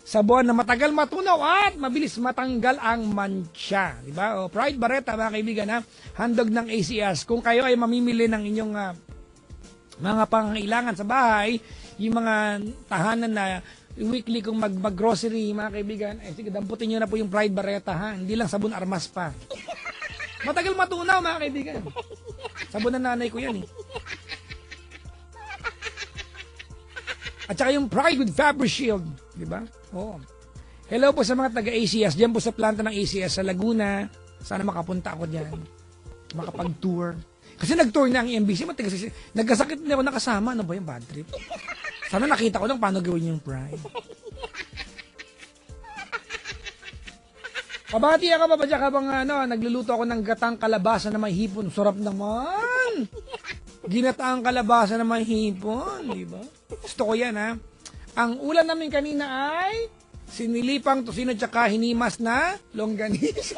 sabon na matagal matunaw at mabilis matanggal ang mancha. Diba? Pride Barretta, mga kaibigan, handog ng ACS. Kung kayo ay mamimili ng inyong mga pangangailangan sa bahay, yung mga tahanan na weekly kung mag-grocery, mga kaibigan, sige, damputin nyo na po yung Pride Barretta, ha? Hindi lang sabon armas pa. Matagal matunaw, mga kaibigan. Sabon ng nanay ko yan, eh. At saka yung Pride with Fabric Shield, di ba? Oo. Hello po sa mga taga-ACS, diyan po sa planta ng ACS sa Laguna. Sana makapunta ako diyan. Makapag-tour. Kasi nag-tour na ang MBC, nagkasakit na ako nakasama. Ano ba yung bad trip? Sana nakita ko lang paano gawin yung Pride. Kabati ka ba dyan habang nagluluto ako ng gatang kalabasa na may hipon. Sarap naman! Ginataang kalabasa na may hipon, di ba? Gusto ko yan, ha? Ang ulam namin kanina ay sinilipang tosino tsaka hinimas na longganisa.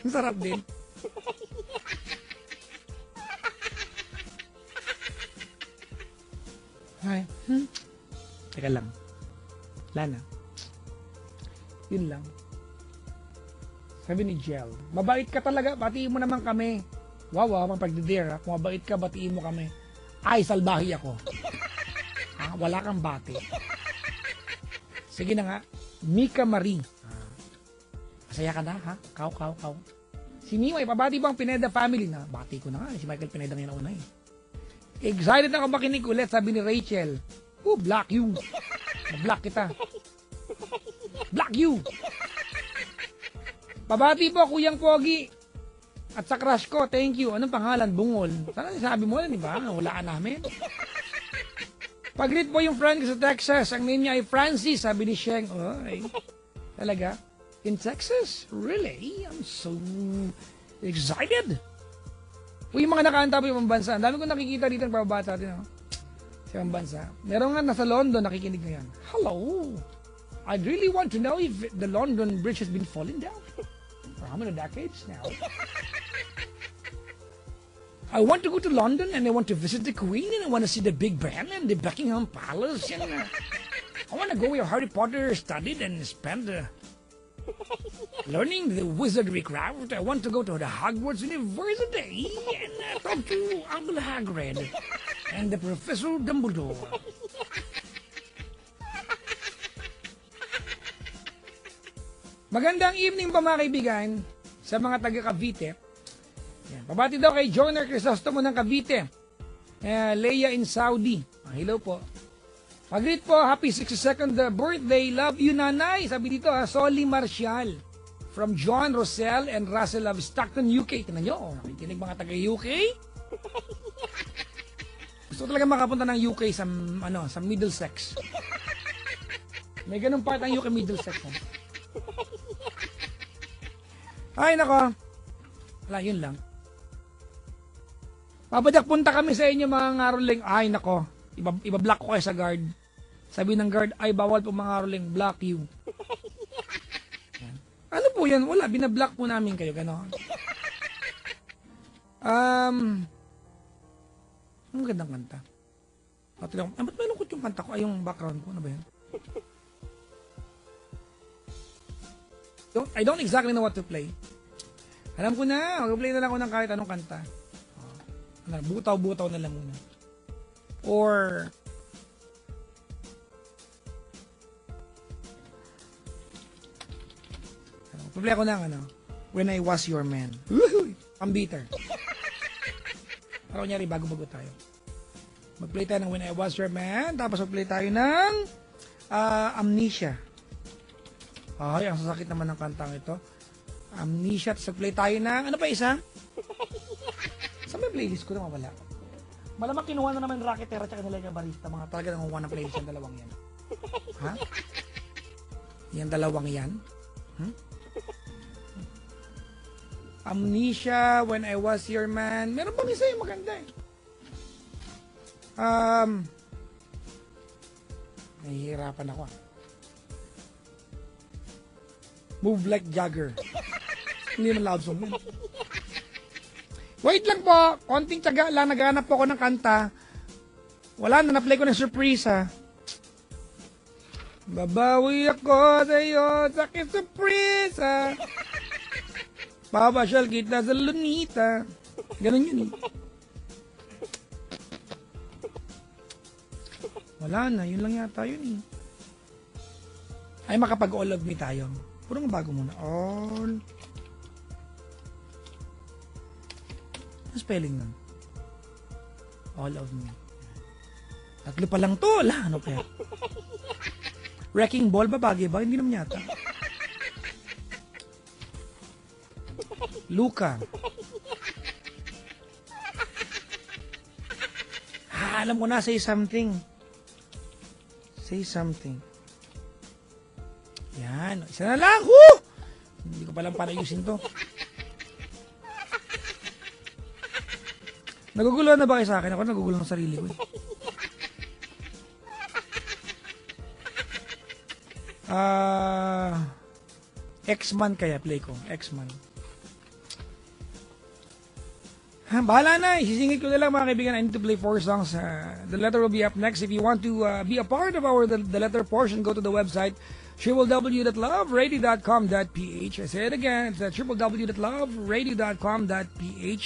Ang sarap din. Ay, Teka lang. Lana. Yun lang. Sabi ni Jel, mabait ka talaga, batiin mo naman kami. Wow, mga pagdidare, kung mabait ka, batiin mo kami. Ay, salbahi ako. Wala kang bati. Sige na nga, Mika Marie. Masaya ka na, ha? Kaw. Si Mima, ipabati ba ang Pineda family na? Bati ko na nga, si Michael Pineda ngayon na una eh. Excited ako makinig ulit, sabi ni Rachel. Block you. Na-block kita. Block you. Pabati po, Kuyang Pogi. At sa crush ko, thank you. Anong pangalan? Bungol. Sana sabi mo na, di ba? Walaan namin. Pag-greet po yung friend ko sa Texas. Ang name niya ay Francis, sabi ni Sheng. Ay, talaga? In Texas? Really? I'm so excited. Uy, yung mga nakaanta po yung bansa. Ang dami ko nakikita dito ng pababata natin. Sa ibang bansa. Meron nga nasa London, nakikinig ngayon. Hello! I'd really want to know if the London Bridge has been falling down. For how many decades now? I want to go to London and I want to visit the Queen and I want to see the Big Ben and the Buckingham Palace and I want to go where Harry Potter studied and spend learning the wizardry craft. I want to go to the Hogwarts University and talk to Uncle Hagrid and the Professor Dumbledore. Magandang evening pa mga kaibigan sa mga taga Cavite. Yan. Pabati daw kay Joner Crisostomo ng Cavite. Leia in Saudi. Hello po. Pag-greet po, happy 62nd birthday. Love you, nanay. Sabi dito, Soli Marcial. From John Rosell and Russell of Stockton, UK. Tignan nyo, nakikinig mga taga-UK. Gusto ko talaga makapunta ng UK sa Middlesex. May ganun part ang UK Middlesex. Ay, nako. Wala, yun lang. Papadyak punta kami sa inyo mga ngaroling. Ay, nako. Iba-block ko kayo sa guard. Sabi ng guard, ay bawal po mga ngaroling, block you. Yan. Ano po yan? Wala, binablock po namin kayo. Gano'n. Ang gandang kanta. Ba't may lungkot yung kanta ko? Ay, yung background ko. Ano ba yan? I don't exactly know what to play. Alam ko na, mag-play na lang ako ng kahit anong kanta. Butaw-butaw na lang muna. Or play ako ng When I Was Your Man. Pambitter. Para kunyari, bago-bago tayo. Mag-play tayo ng When I Was Your Man, tapos mag-play tayo ng Amnesia. Ay, ang sasakit naman ng kantang ito. Amnesia, tapos mag-play tayo ng, ano pa isa? Saan may playlist ko na mawala? Malamang kinuha na naman Rocketera at Nilega Barista. Mga talaga nanguha ng playlist yung dalawang yan. Ha? Yung dalawang yan? Amnesia, When I Was Your Man. Meron pang isa yung maganda eh. Nahihirapan ako. Move Like Jagger. Hindi naman love song yun. Wait lang po. Konting tiyaga lang. Naghanap po ako ng kanta. Wala na. Na-play ko ng surprise ha. Babawi ako sa'yo sa surprise ha. Papasyal kita sa lunita. Ganun yun eh. Wala na. Yun lang yata yun eh. Ay makapag-all of me tayo. Puro nga bago muna. All. Ano spelling nun? All of me. Tatlo pa lang to. Wala. Ano kaya? Wrecking Ball ba? Bagay ba? Hindi naman yata. Luca. Alam ko na. Say something. Say something. Yan. Isa na lang. Woo! Hindi ko palang panayusin to. Naguguluhan na ba kayo sa akin? Ako naguguluhan ng sarili ko eh. X-Man kaya play ko. X-Man. Bahala na. Isisingit ko na lang mga kaibigan. I need to play 4 songs. The letter will be up next. If you want to be a part of the letter portion, go to the website www.loveradio.com.ph. I say it again, it's www.loveradio.com.ph.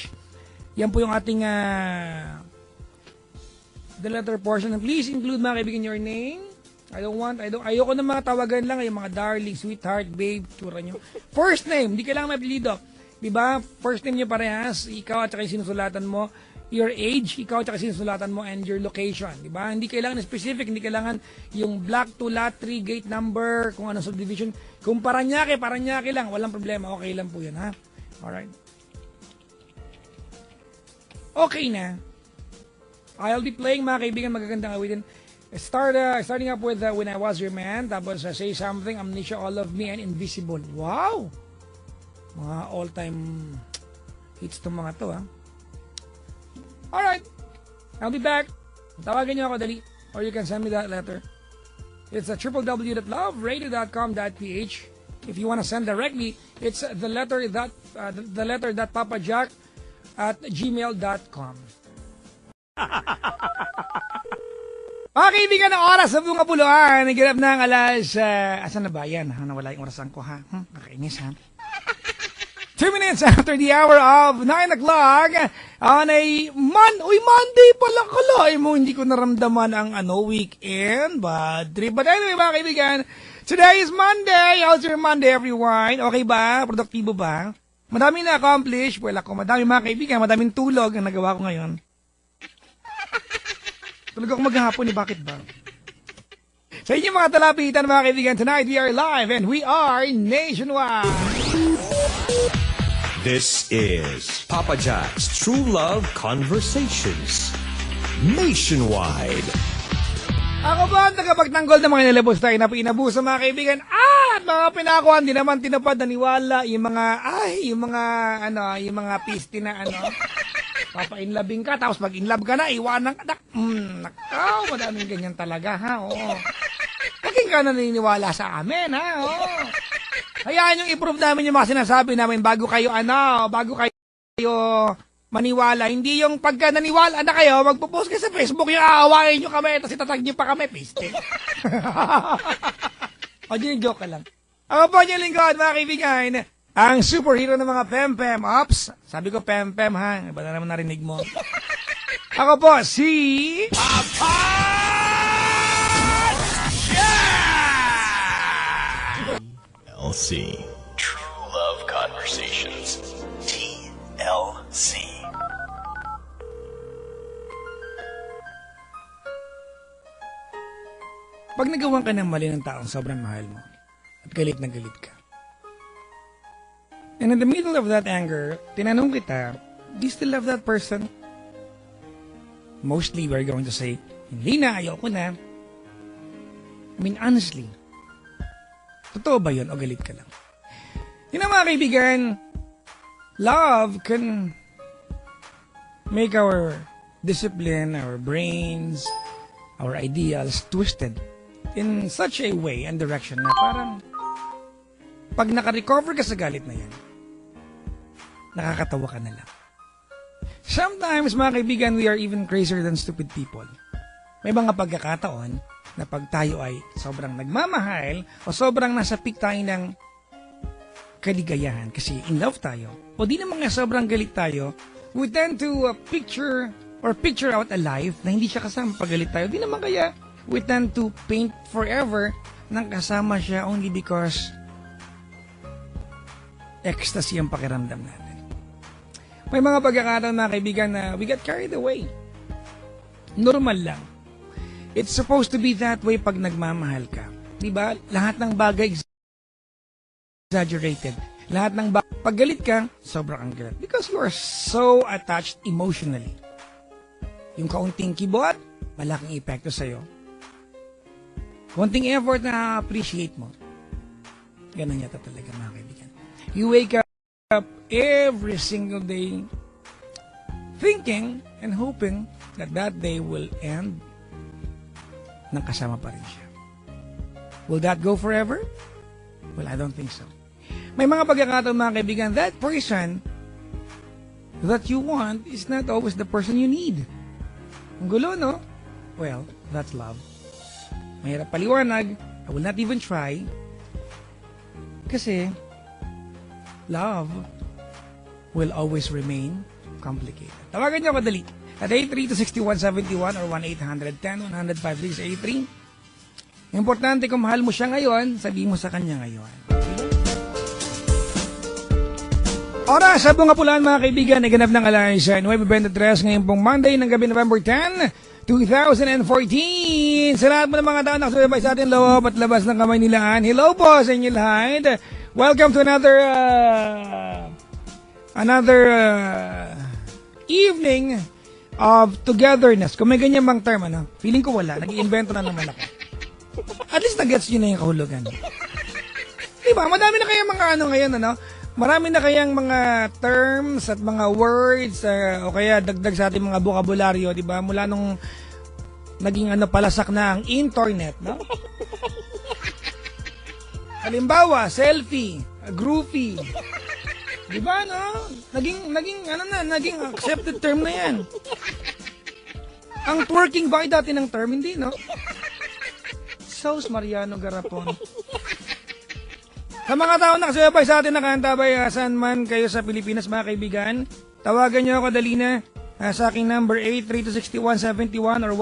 Yan po yung ating the letter portion. And please include, mga kaibigan, your name. Ayoko ng mga tawagan lang, yung mga darling, sweetheart, babe, tsura nyo. First name, hindi kailangan may apelido. Diba? First name nyo parehas, ikaw at saka yung sinusulatan mo. Your age, ikaw at saka sinusulatan mo, and your location. Diba? Hindi kailangan specific, hindi kailangan yung block to lot 3 gate number, kung anong subdivision. Kung Paranaque lang, walang problema. Okay lang po yun, ha? Alright. Okay na. I'll be playing, mga kaibigan, magagandang awitin. Starting up with When I Was Your Man, tapos Say Something, Amnesia, All of Me, and Invisible. Wow! Mga all-time hits itong mga to, ha? Alright. I'll be back. Tawagan niyo ako, dali. Or you can send me that letter. It's www.loveradio.com.ph. If you want to send directly, it's the letter that papajack@gmail.com. Mga kaibigan, ng oras sa bunga puluhan, nagirap ng alas, asan na ba yan? Nawala yung orasan ko, ha? Nakainis, ha? 2 minutes after the hour of 9 o'clock on a Monday pala, kalay mo, hindi ko naramdaman ang weekend, bad trip. But anyway, mga kaibigan, today is Monday. How's your Monday, everyone? Okay ba? Produktibo ba? Madami na-accomplish. Well, ako, madami, mga kaibigan, madaming tulog ang nagawa ko ngayon. Tulog ako maghapon, bakit ba? Sa inyo mga talapitan, mga kaibigan, tonight we are live and we are nationwide. This is Papa Jack's True Love Conversations. Nationwide. Ako ba ang tagapagtanggol ng mga nilabos tayo na pinabuso, mga kaibigan? At mga pinakuhan, di naman tinapad, naniwala, yung mga pisti na papainlabing ka, tapos pag inlab ka na, iwanan ka. Nakaw, madaming ganyan talaga, ha? Oo. Laging ka na naniniwala sa amin, ha? Oo. Hayaan yung i-prove namin yung mga sinasabi namin bago kayo maniwala. Hindi yung pagka naniwala na kayo, magpo-post kayo sa Facebook, yung aawain nyo kami, tapos itatag nyo pa kami, piste. O, joke ka lang. Ako po yung lingkod, mga kaibigan, ang superhero ng mga pem-pem. Ops, sabi ko pem-pem, ha? Iba na naman narinig mo. Ako po, si... Papa Jack! TLC. True Love Conversations. TLC. Pag nagawan ka ng mali ng taong sobrang mahal mo, at galit na galit ka, and in the middle of that anger, tinanong kita, do you still love that person? Mostly, we're going to say, hindi na, ayoko na. I mean, honestly, totoo ba yun o galit ka lang? Yun ang mga kaibigan, love can make our discipline, our brains, our ideals twisted in such a way and direction na parang pag naka-recover ka sa galit na yan, nakakatawa ka na lang. Sometimes, mga kaibigan, we are even crazier than stupid people. May mga pagkakataon na pag tayo ay sobrang nagmamahal o sobrang nasa peak tayo ng kaligayahan kasi in love tayo o di naman nga sobrang galit tayo, we tend to picture out a life na hindi siya kasama pag galit tayo. Di naman kaya we tend to paint forever nang kasama siya only because ecstasy ang pakiramdam natin. May mga pagkakataon, mga kaibigan, na we get carried away. Normal lang. It's supposed to be that way pag nagmamahal ka. Diba? Lahat ng bagay exaggerated. Lahat ng bagay. Pag galit ka, sobrang ang galit. Because you are so attached emotionally. Yung kaunting kibot, malaking epekto sa'yo. Konting effort na appreciate mo. Ganun yata talaga, mga kaibigan. You wake up every single day thinking and hoping that that day will end nang kasama pa rin siya. Will that go forever? Well, I don't think so. May mga pagkakataon, mga kaibigan, that person that you want is not always the person you need. Ang gulo, no? Well, that's love. Mahirap paliwanag. I will not even try. Kasi, love will always remain complicated. Tawagan niyo ako dali. At 832-6171 or 1-800-10-105-683. Importante kung mahal mo siya ngayon, sabihin mo sa kanya ngayon. Oras sa bunga pulaan mga kaibigan, naganap ng alas 9:23 ngayon pong Monday ng gabi November 10, 2014. Sa lahat mo ng mga tao nakasabay sa atin loob at labas ng kamay nilaan. Hello po sa inyo lahat. Welcome to another evening of togetherness. Kung may ganyan bang term, ano? Feeling ko wala. Nag-iimbento na naman ako. At least nag-gets nyo na yung kahulugan. Diba? Madami na kaya mga ano ngayon, ano? Marami na kayang mga terms at mga words o kaya dagdag sa ating mga bokabularyo, di ba? Mula nung naging palasak na ang internet, no? Halimbawa, selfie, groupie. Di ba, no? Naging accepted term na yan. Ang twerking ba ay dati ng term? Hindi, no? Sos Mariano Garapon. Sa mga tao na nakasabay sa atin nakaantabay, saan man kayo sa Pilipinas mga kaibigan, tawagan nyo ako dali na sa aking number 832-6171 or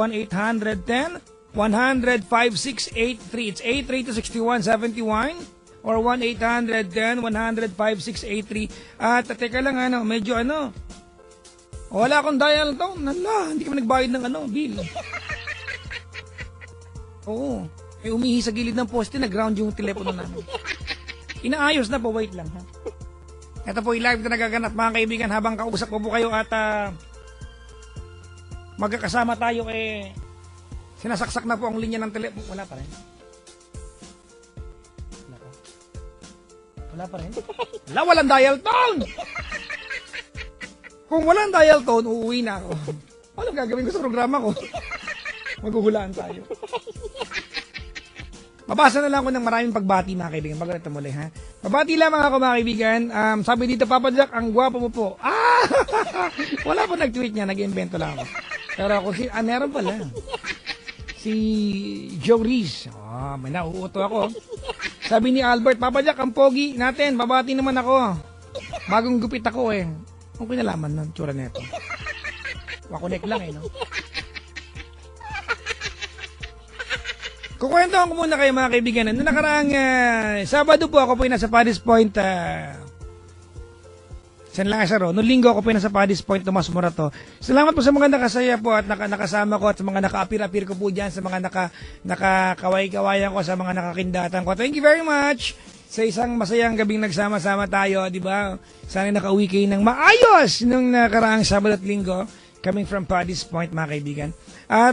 1-800-10-105-683. It's 832-6171 or 1-800-10-105-683. At teka lang, medyo wala akong dial tone. Hala, hindi kami nagbayad ng bill. Oo, may umihi sa gilid ng poste, nag-ground yung telepono namin. Inaayos na po, wait lang ha. Ito po yung live na nagaganap mga kaibigan habang kausap ko po kayo at magkakasama tayo sinasaksak na po ang linya ng telepono. Wala pa rin. Wala pa rin. Walang dial tone! Kung walang dial tone, uuwi na ako. Ano gagawin ko sa programa ko? Maghuhulaan tayo. Mabasa na lang ako ng maraming pagbati mga kaibigan. Bago na muli ha. Mabati lamang ako mga kaibigan. Sabi dito, Papa Jack, ang gwapo mo po. Wala po nag-tweet niya. Nag-invento lang ako. Pero ako meron pala. Si Joe Reese. May nauuto ako. Sabi ni Albert, Papa Jack, ang pogi natin. Babati naman ako. Bagong gupit ako Kung pinalaman nun, tsura neto. Wakonek lang no? Kukwento ko muna kayo mga kaibigan. Noong nakaraang Sabado po ako po nasa Paddy's Point San Lazaro. Noong Linggo ako po nasa Paddy's Point Tomas Morato. Salamat po sa mga nakasaya po at nakasama ko at sa mga naka-apir-apir ko po dyan, sa mga nakakaway-kawayan ko, sa mga nakakindatan ko. Thank you very much sa isang masayang gabing nagsama-sama tayo, di ba? Sana nakauwi kayo ng maayos nung nakaraang Sabado at Linggo. Coming from Paddy's Point, mga kaibigan. At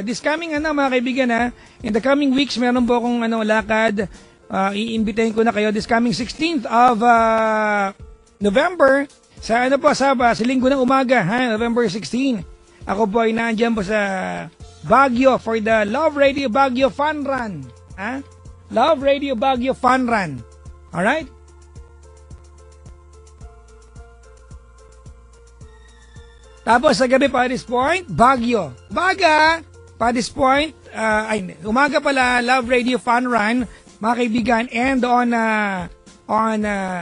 this coming, mga kaibigan, in the coming weeks, meron po akong lakad. Iimbitahin ko na kayo this coming 16th of November. Sa sa Linggo ng umaga, November 16. Ako po ay nandiyan po sa Baguio for the Love Radio Baguio Fun Run. Love Radio Baguio Fun Run. Alright? Tapos sa gabi, Paddy's Point, Baguio. Paddy's Point, umaga pala, Love Radio Fun Run, mga kaibigan. And on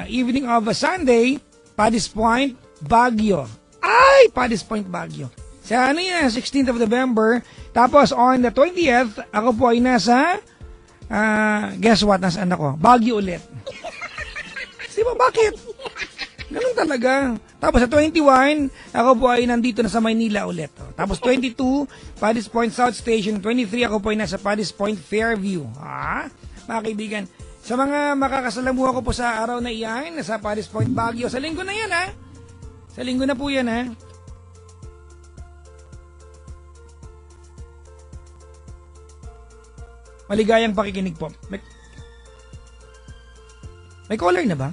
evening of a Sunday, Paddy's Point, Baguio. Paddy's Point, Baguio. Sa 16th of November. Tapos on the 20th, ako po ay nasa, guess what, nasaan ako? Baguio ulit. Diba, bakit? Ganun talaga. Tapos sa 21, ako po ay nandito na sa Maynila ulit. Tapos 22, Paddy's Point South Station. 23, ako po ay nasa Paddy's Point Fairview. Mga kaibigan, sa mga makakasalamuha ko po sa araw na iyan, nasa Paddy's Point Baguio. Sa linggo na yan, Sa linggo na po yan, Maligayang pakikinig po. May caller na ba?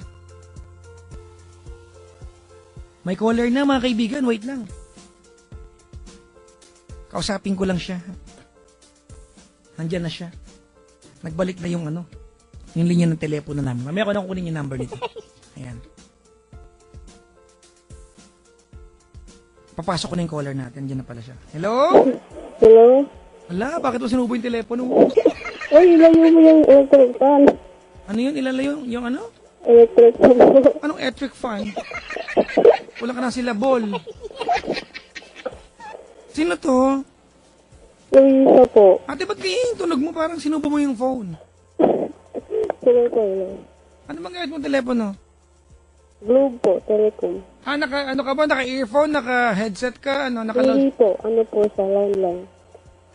May caller na mga kaibigan, wait lang. Kausapin ko lang siya. Nandyan na siya. Nagbalik na yung yung linya ng telepono namin. Mamaya ko na kukunin yung number nito. Ayan. Papasok ko na yung caller natin. Diyan na pala siya. Hello? Hello? Wala, bakit mo sinubo yung telepono mo? Ilayo mo yung electric fan. Ano yun? Ilalayo yung ano? Electric fan po. Anong electric fan? Wala ka na sila ball. Sino to? Yung isa po. Ate, ba't kaya yung tunog mo? Parang sinubo mo yung phone. Telecom. Ano bang gamit mong telepono? Globe po, telecom. Ano ka ba? Naka-earphone? Naka-headset ka? Ano? Hindi po, ano po sa landline.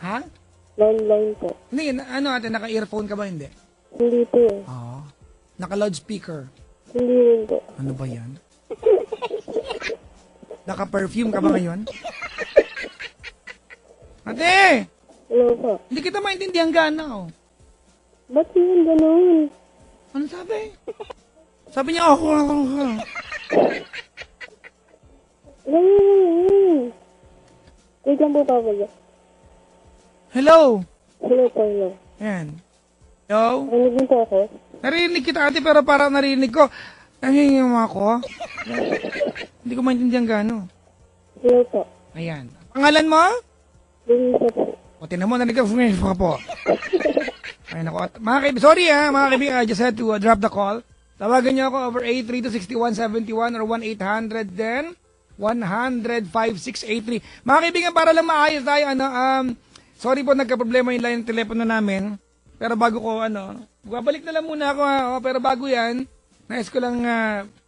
Ha? Landline po. Hindi, ano ate? Naka-earphone ka ba? Hindi. Hindi po. Oo. Naka-loudspeaker. Hindi rin po. Ano ba yan? Naka-perfume ka ba ngayon? Ate! Hello po. Hindi kita maintindihan gana, oh. Ba't yun ganun? Ano sabi? Sabi niya, ako. Ganun. Wait lang po, Papa Jack. Hello? Hello po, hello. Yan. Hello? Narinig din po ako? Narinig kita ate, pero parang narinig ko. Nahihingin mo ako? Hindi ko maintindihan gano. Hello po. Ayan. Pangalan mo? Luisa po. O, tinan mo, narinig ka po. Ayun ako. Mga kaibigan, sorry mga kaibigan, I just had to drop the call. Tawagan niyo ako over 832-6171 or 1-800-100-5683. Mga kaibigan, para lang maayos tayo, sorry po, nagka-problema yung line ng telepono namin. Pero bago ko, babalik na lang muna ako, pero bago yan, nais ko lang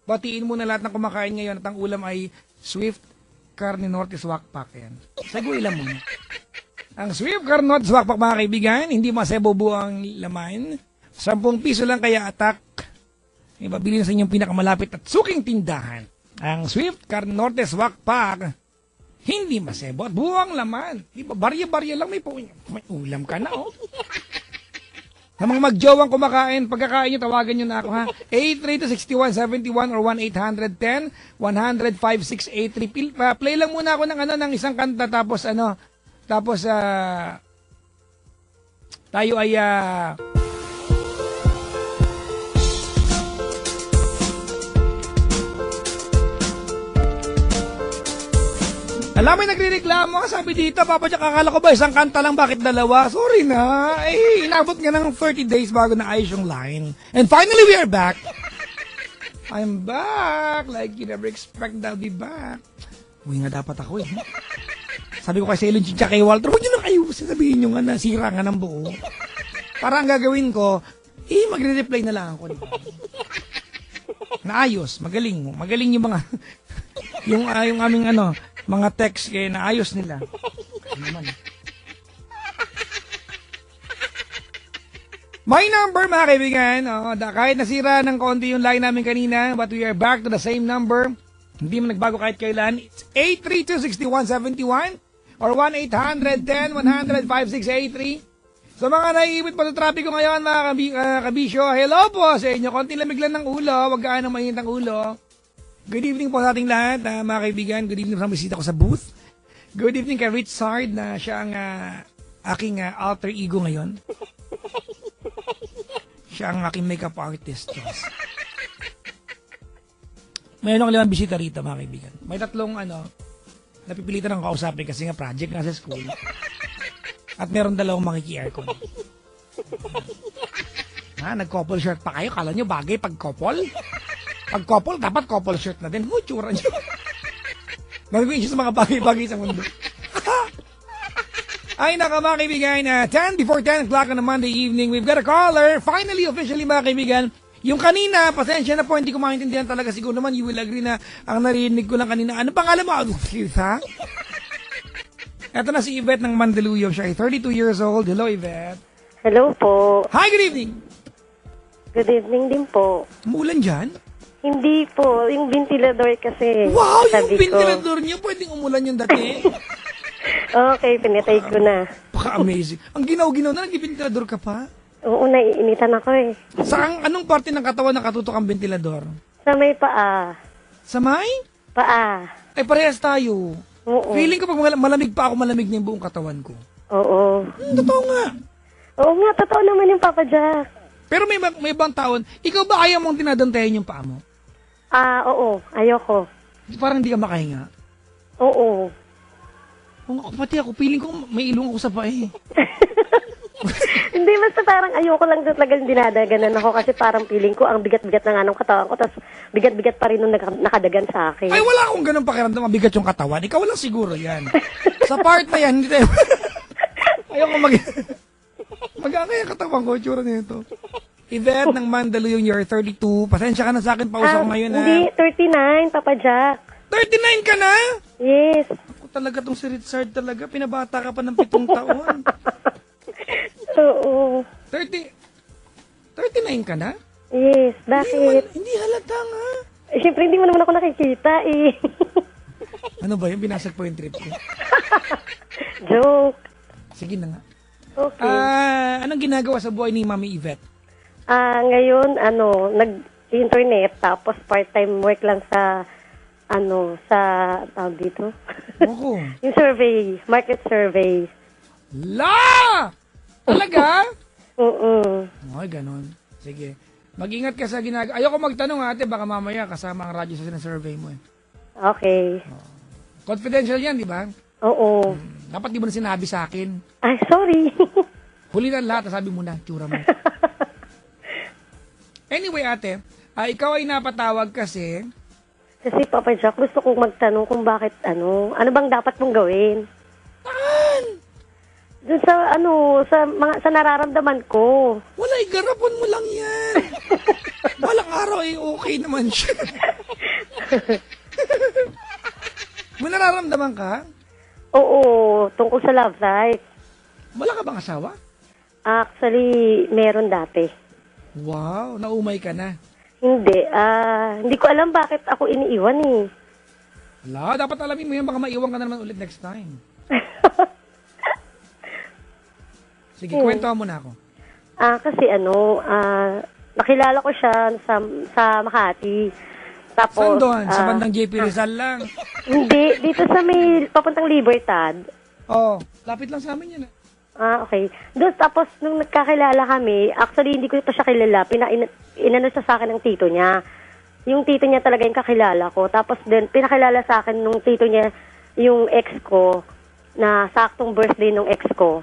batiin muna lahat ng kumakain ngayon at ang ulam ay Swift Carne Norte Swakpak. Yan. Saguin lang muna. Ang Swift Carne Norte Swakpak, mga kaibigan, hindi masebobo ang laman. 10 piso lang kaya atak. Ibabili na sa inyong pinakamalapit at suking tindahan. Ang Swift Carne Norte Swakpak, hindi masebo at buwang laman. Di ba? Barya-barya lang may ulam ka na, oh. Sa mga magjowang kumakain, pagkakain nyo, tawagan nyo na ako, ha? 832-6171 or 1-800-100-5683. Play lang muna ako ng isang kanta, tapos tayo ay alam mo, nagre-reklamo, sabi dito, Papa Jack, akala ko ba isang kanta lang, bakit dalawa? Sorry na, inabot nga ng 30 days bago na ayos yung line. And finally, we are back. I'm back, like you never expect I'll be back. Uy nga dapat ako, Sabi ko kay Celine Chicha kay Walter, huwag nyo nang ayusin, sabihin nyo nga na sira nga ng buo. Para ang gagawin ko, magre-reply na lang ako. Naayos, magaling yung mga, yung aming mga text kaya naayos nila. Naman. My number, mga kaibigan, kahit nasira ng konti yung line namin kanina, but we are back to the same number. Hindi mo nagbago kahit kailan. It's 832-6171 or 1-800-10-100-5683. Sa mga naiibit pa sa trapiko ngayon, mga kabisyo, hello po sa inyo. Konting lamig lang ng ulo, wag gaano mainit ang ulo. Good evening po sa ating lahat, mga kaibigan. Good evening sa bisita ko sa booth. Good evening kay Richard na siya ang aking alter ego ngayon. Siya ang aking makeup artist. Yes. Mayroon ako 5 bisita rito, mga kaibigan. May 3 napipilitan ng kausapin kasi nga project nga sa school. At meron 2 makiki-aircon. Nag-couple shirt pa kayo? Kala nyo bagay pag couple? Pag couple, dapat couple shirt na din. Tsura nyo. Gagawin siya sa mga bagay-bagay sa mundo. Ay, mga kaibigan, 10 before 10 o'clock on a Monday evening, we've got a caller. Finally, officially, mga kaibigan. Yung kanina, pasensya na po, hindi ko maintindihan talaga. Siguro naman, you will agree na ang narinig ko lang kanina. Ano pangalan mo? Ha? Ito na si Yvette ng Mandaluyong. Siya ay 32 years old. Hello, Yvette. Hello po. Hi, good evening. Good evening din po. Umuulan dyan? Hindi po, yung ventilador kasi. Wow, yung sabi ko. ventilador niyo, pwedeng umulan yung dati. Okay, pinatay ko na. Baka-amazing. Ang ginaw-ginaw na, nag-ventilador ka pa? Oo, naiinitan ako eh. Anong parte ng katawan nakatutok ang ventilador? Sa may paa. Sa may? Paa. Ay, parehas tayo. Oo. Feeling ko pag malamig pa ako, malamig na yung buong katawan ko. Oo. Totoo nga. Oo nga, totoo naman yung Papa Jack. Pero may ibang taon, ikaw ba ayaw mong dinadantayan yung paa mo? Oo. Ayoko. Parang hindi ka makahinga. Oo. Pati ako, feeling ko may ilong ako sa paa eh. Hindi, basta parang ayoko lang talagang dinadaganan ako kasi parang feeling ko ang bigat-bigat na nga ng katawan ko tapos bigat-bigat pa rin nung nakadagan sa akin. Ay, wala akong ganun pakiramdam, mabigat yung katawan. Ikaw lang siguro yan. Sa part na yan, hindi tayo... Ayoko mag-aakay ang katawan ko, tsura nito. Yvette ng Mandaluyong, you're 32. Pasensya ka na sa akin, pausa ko ngayon ha. Hindi, 39, Papa Jack. 39 ka na? Yes. Ako talaga tong si Richard talaga, pinabata ka pa ng 7 taon. Oo. 39 ka na? Yes, bakit? Hindi halata nga. Eh, syempre, hindi mo naman ako nakikita eh. Ano ba yun? Binasag po yung trip ko. Joke. Sige na nga. Okay. Anong ginagawa sa buhay ni Mami Yvette? Ngayon, nag-internet, tapos part-time work lang sa, sa, tawag dito? Ako. Yung survey, market survey. La! Talaga? Oo. Ay, ganun. Sige. Mag-ingat ka sa ginagawa. Ayoko magtanong ate, baka mamaya kasama ang radyo sa sinasurvey mo eh. Okay. Confidential yan, di ba? Oo. Dapat di mo na sinabi sa akin. Ay, sorry. Huli na lahat, sabi mo na, tsura mo. Anyway, ate, ikaw ay napatawag kasi... Kasi Papa Jack, gusto kong magtanong kung bakit, ano bang dapat mong gawin? Taan! Doon sa, sa nararamdaman ko. Wala, igarapon mo lang yan. Walang araw ay okay naman siya. May nararamdaman ka? Oo, tungkol sa love life. Wala ka bang asawa? Actually, meron dati. Wow, naumay ka na. Hindi ko alam bakit ako iniiwan eh. Wala, dapat alamin mo yan, baka maiwan ka na naman ulit next time. Sige, kwento mo na ako. Kasi nakilala ko siya sa Makati. Tapos, saan doon? Sa bandang JP Rizal lang? Hindi, dito sa may papuntang Libertad. Oh, lapit lang sa amin yan. Okay. Doon, tapos, nung nagkakilala kami, actually, hindi ko pa siya kilala. Inano siya sa akin ng tito niya. Yung tito niya talaga yung kakilala ko. Tapos, din, pinakilala sa akin nung tito niya, yung ex ko, na saktong birthday nung ex ko.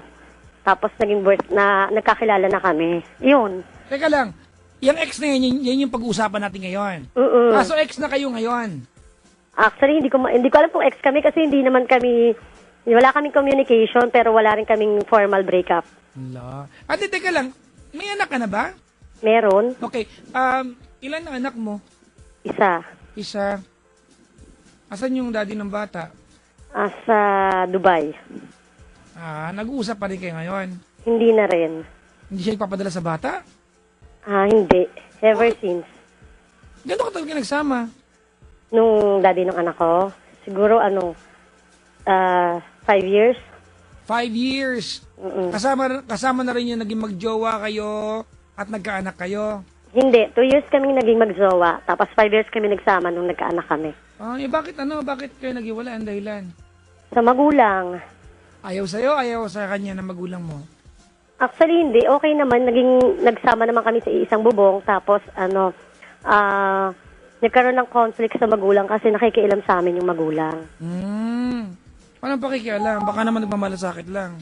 Tapos, nagkakilala na kami. Yun. Teka lang, yung ex na yan yung pag-uusapan natin ngayon. Kaso ex na kayo ngayon. Actually, hindi ko alam kung ex kami kasi wala kaming communication pero wala rin kaming formal breakup. Wala. Ate, teka lang, may anak ka na ba? Meron. Okay, ilan ang anak mo? Isa. Asan yung daddy ng bata? Sa Dubai. Nag-uusap pa rin kayo ngayon? Hindi na rin. Hindi siya ipapadala sa bata? Hindi. Ever since. Gano'n ka talaga nagsama? Nung daddy ng anak ko, siguro 5 years. 5 years. Kasama na rin yung naging magjowa kayo at nagkaanak kayo. Hindi. 2 years kaming naging magjowa. Tapos 5 years kami nagsama nung nagkaanak kami. Bakit kayo naghiwalay? Ang dahilan? Sa magulang. Ayaw sa'yo, ayaw sa kanya ng magulang mo? Actually, hindi. Okay naman. Nagsama naman kami sa isang bubong. Tapos, nagkaroon ng conflict sa magulang kasi nakikialam sa amin yung magulang. Anong pakikialam? Baka naman nagmamalasakit lang.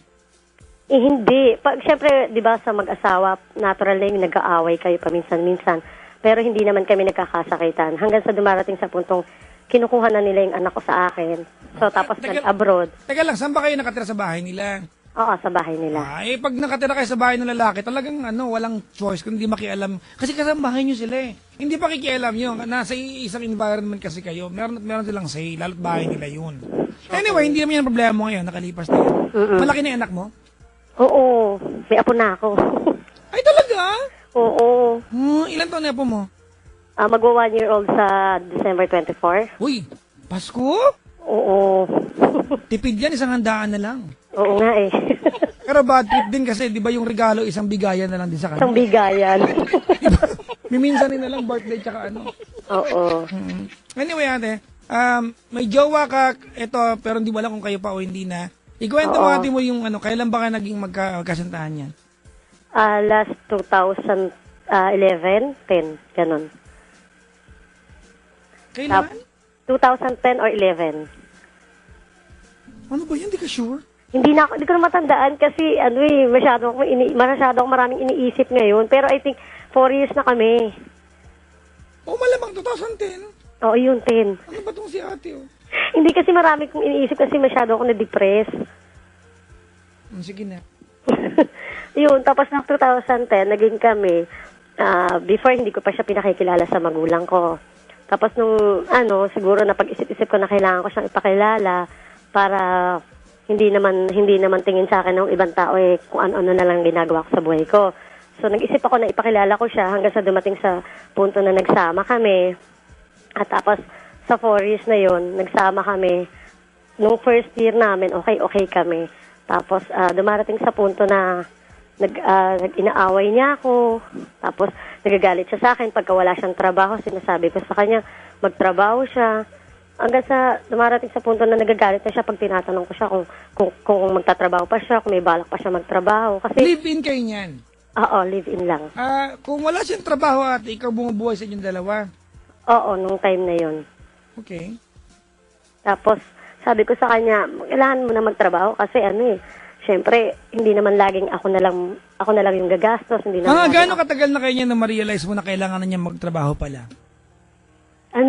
Hindi. Siyempre, di ba, sa mag-asawa, natural na yung nag-aaway kayo paminsan-minsan. Pero hindi naman kami nagkakasakitan. Hanggang sa dumarating sa puntong kinukuha na nila yung anak ko sa akin. So, tapos nag-abroad. Teka lang, saan ba kayo nakatira sa bahay nila? Oo, sa bahay nila. Pag nakatira kayo sa bahay ng lalaki, talagang walang choice kundi makialam. Kasi kasambahay nyo sila eh. Hindi pa kikialam nyo. Nasa isang environment kasi kayo. Meron silang say, lalo't bahay nila yun. Anyway, hindi naman yan problema mo ngayon. Nakalipas na yan. Malaki na yung anak mo? Oo. May apo na ako. Ay, talaga? Oo. Ilan taon na apo mo? Magwa 1 year old sa December 24. Uy, Pasko? Oo. Tipid yan, isang handaan na lang. Oo nga eh. Pero bad trip din kasi, di ba yung regalo, isang bigayan na lang din sa kanya. Isang bigayan. Miminsan na lang birthday tsaka Oo. Anyway, ate, may jowa ka, pero hindi mo alam kung kayo pa o hindi na. Ikuwento mo ate mo yung kailan ba ka naging magkasintahan yan? Last 2011, 10, ganun. Kailan? 2010 or 11. Ano ba yan? Hindi ka sure? Hindi ko na matandaan kasi masyado akong maraming iniisip ngayon. Pero I think 4 years na kami. Malamang 2010. Oo, yun, 10. Ano ba tong si ate, Hindi kasi marami kong iniisip kasi masyado ako na-depress. Sige na. Yun, tapos ng 2010, naging kami. Before, hindi ko pa siya pinakikilala sa magulang ko. Tapos siguro napag-isip-isip ko na kailangan ko siyang ipakilala para hindi naman tingin sa akin ng ibang tao kung ano-ano na lang ginagawa ko sa buhay ko. So, nag-isip ako na ipakilala ko siya hanggang sa dumating sa punto na nagsama kami. At tapos, sa 4 years na yon nagsama kami. Nung first year namin, okay kami. Tapos, dumarating sa punto na inaaway niya ako. Tapos, nagagalit siya sa akin. Pagka wala siyang trabaho, sinasabi ko sa kanya, magtrabaho siya. Hanggang sa dumarating sa punto na nagagalit na siya pag tinatanong ko siya kung magtatrabaho pa siya, kung may balak pa siya magtrabaho. Kasi, Live-in kayo niyan? Oo, live-in lang. Kung wala siyang trabaho at ikaw bumubuhay sa inyong dalawa? Oo, nung time na yon. Okay. Tapos, sabi ko sa kanya, kailangan mo na magtrabaho kasi syempre, hindi naman laging ako na lang yung gagastos. Hindi naman Gaano katagal na kayo niya na ma-realize mo na kailangan na niya magtrabaho pala? 2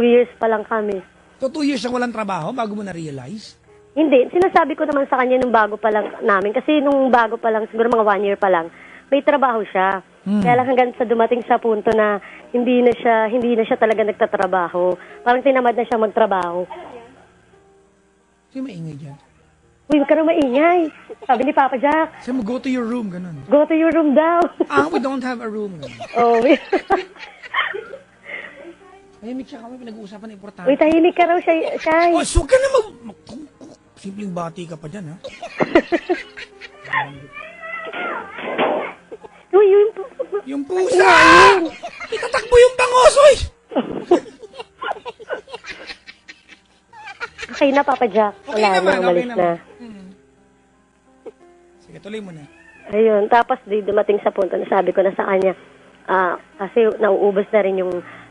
years pa lang kami. So, 2 years siyang walang trabaho bago mo na-realize? Hindi, sinasabi ko naman sa kanya nung bago pa lang namin. Kasi nung bago pa lang, siguro mga 1 year pa lang, may trabaho siya. Kaya lang hanggang sa dumating sa punto na hindi na siya talaga nagtatrabaho. Parang tinamad na siya magtrabaho. Sino maingay dyan? Uy, huwag ka na maingay. Sabi ni Papa Jack. Sabi mo, go to your room, ganun. Go to your room daw. We don't have a room. Ganun. Oh, Tahimik siya kami, pinag-uusapan na importante. uy, tahimik ka raw, Shay. So ka na simpleng bati ka pa dyan, ha? Uy, Yung pusa! Itatakbo yung bangos, oy! Okay na, Papa Jack. Okay Wala naman, na, umalis okay na. naman. Sige, tuloy mo na. Ayun, tapos dumating sa punto na sabi ko na sa kanya, kasi nauubos na rin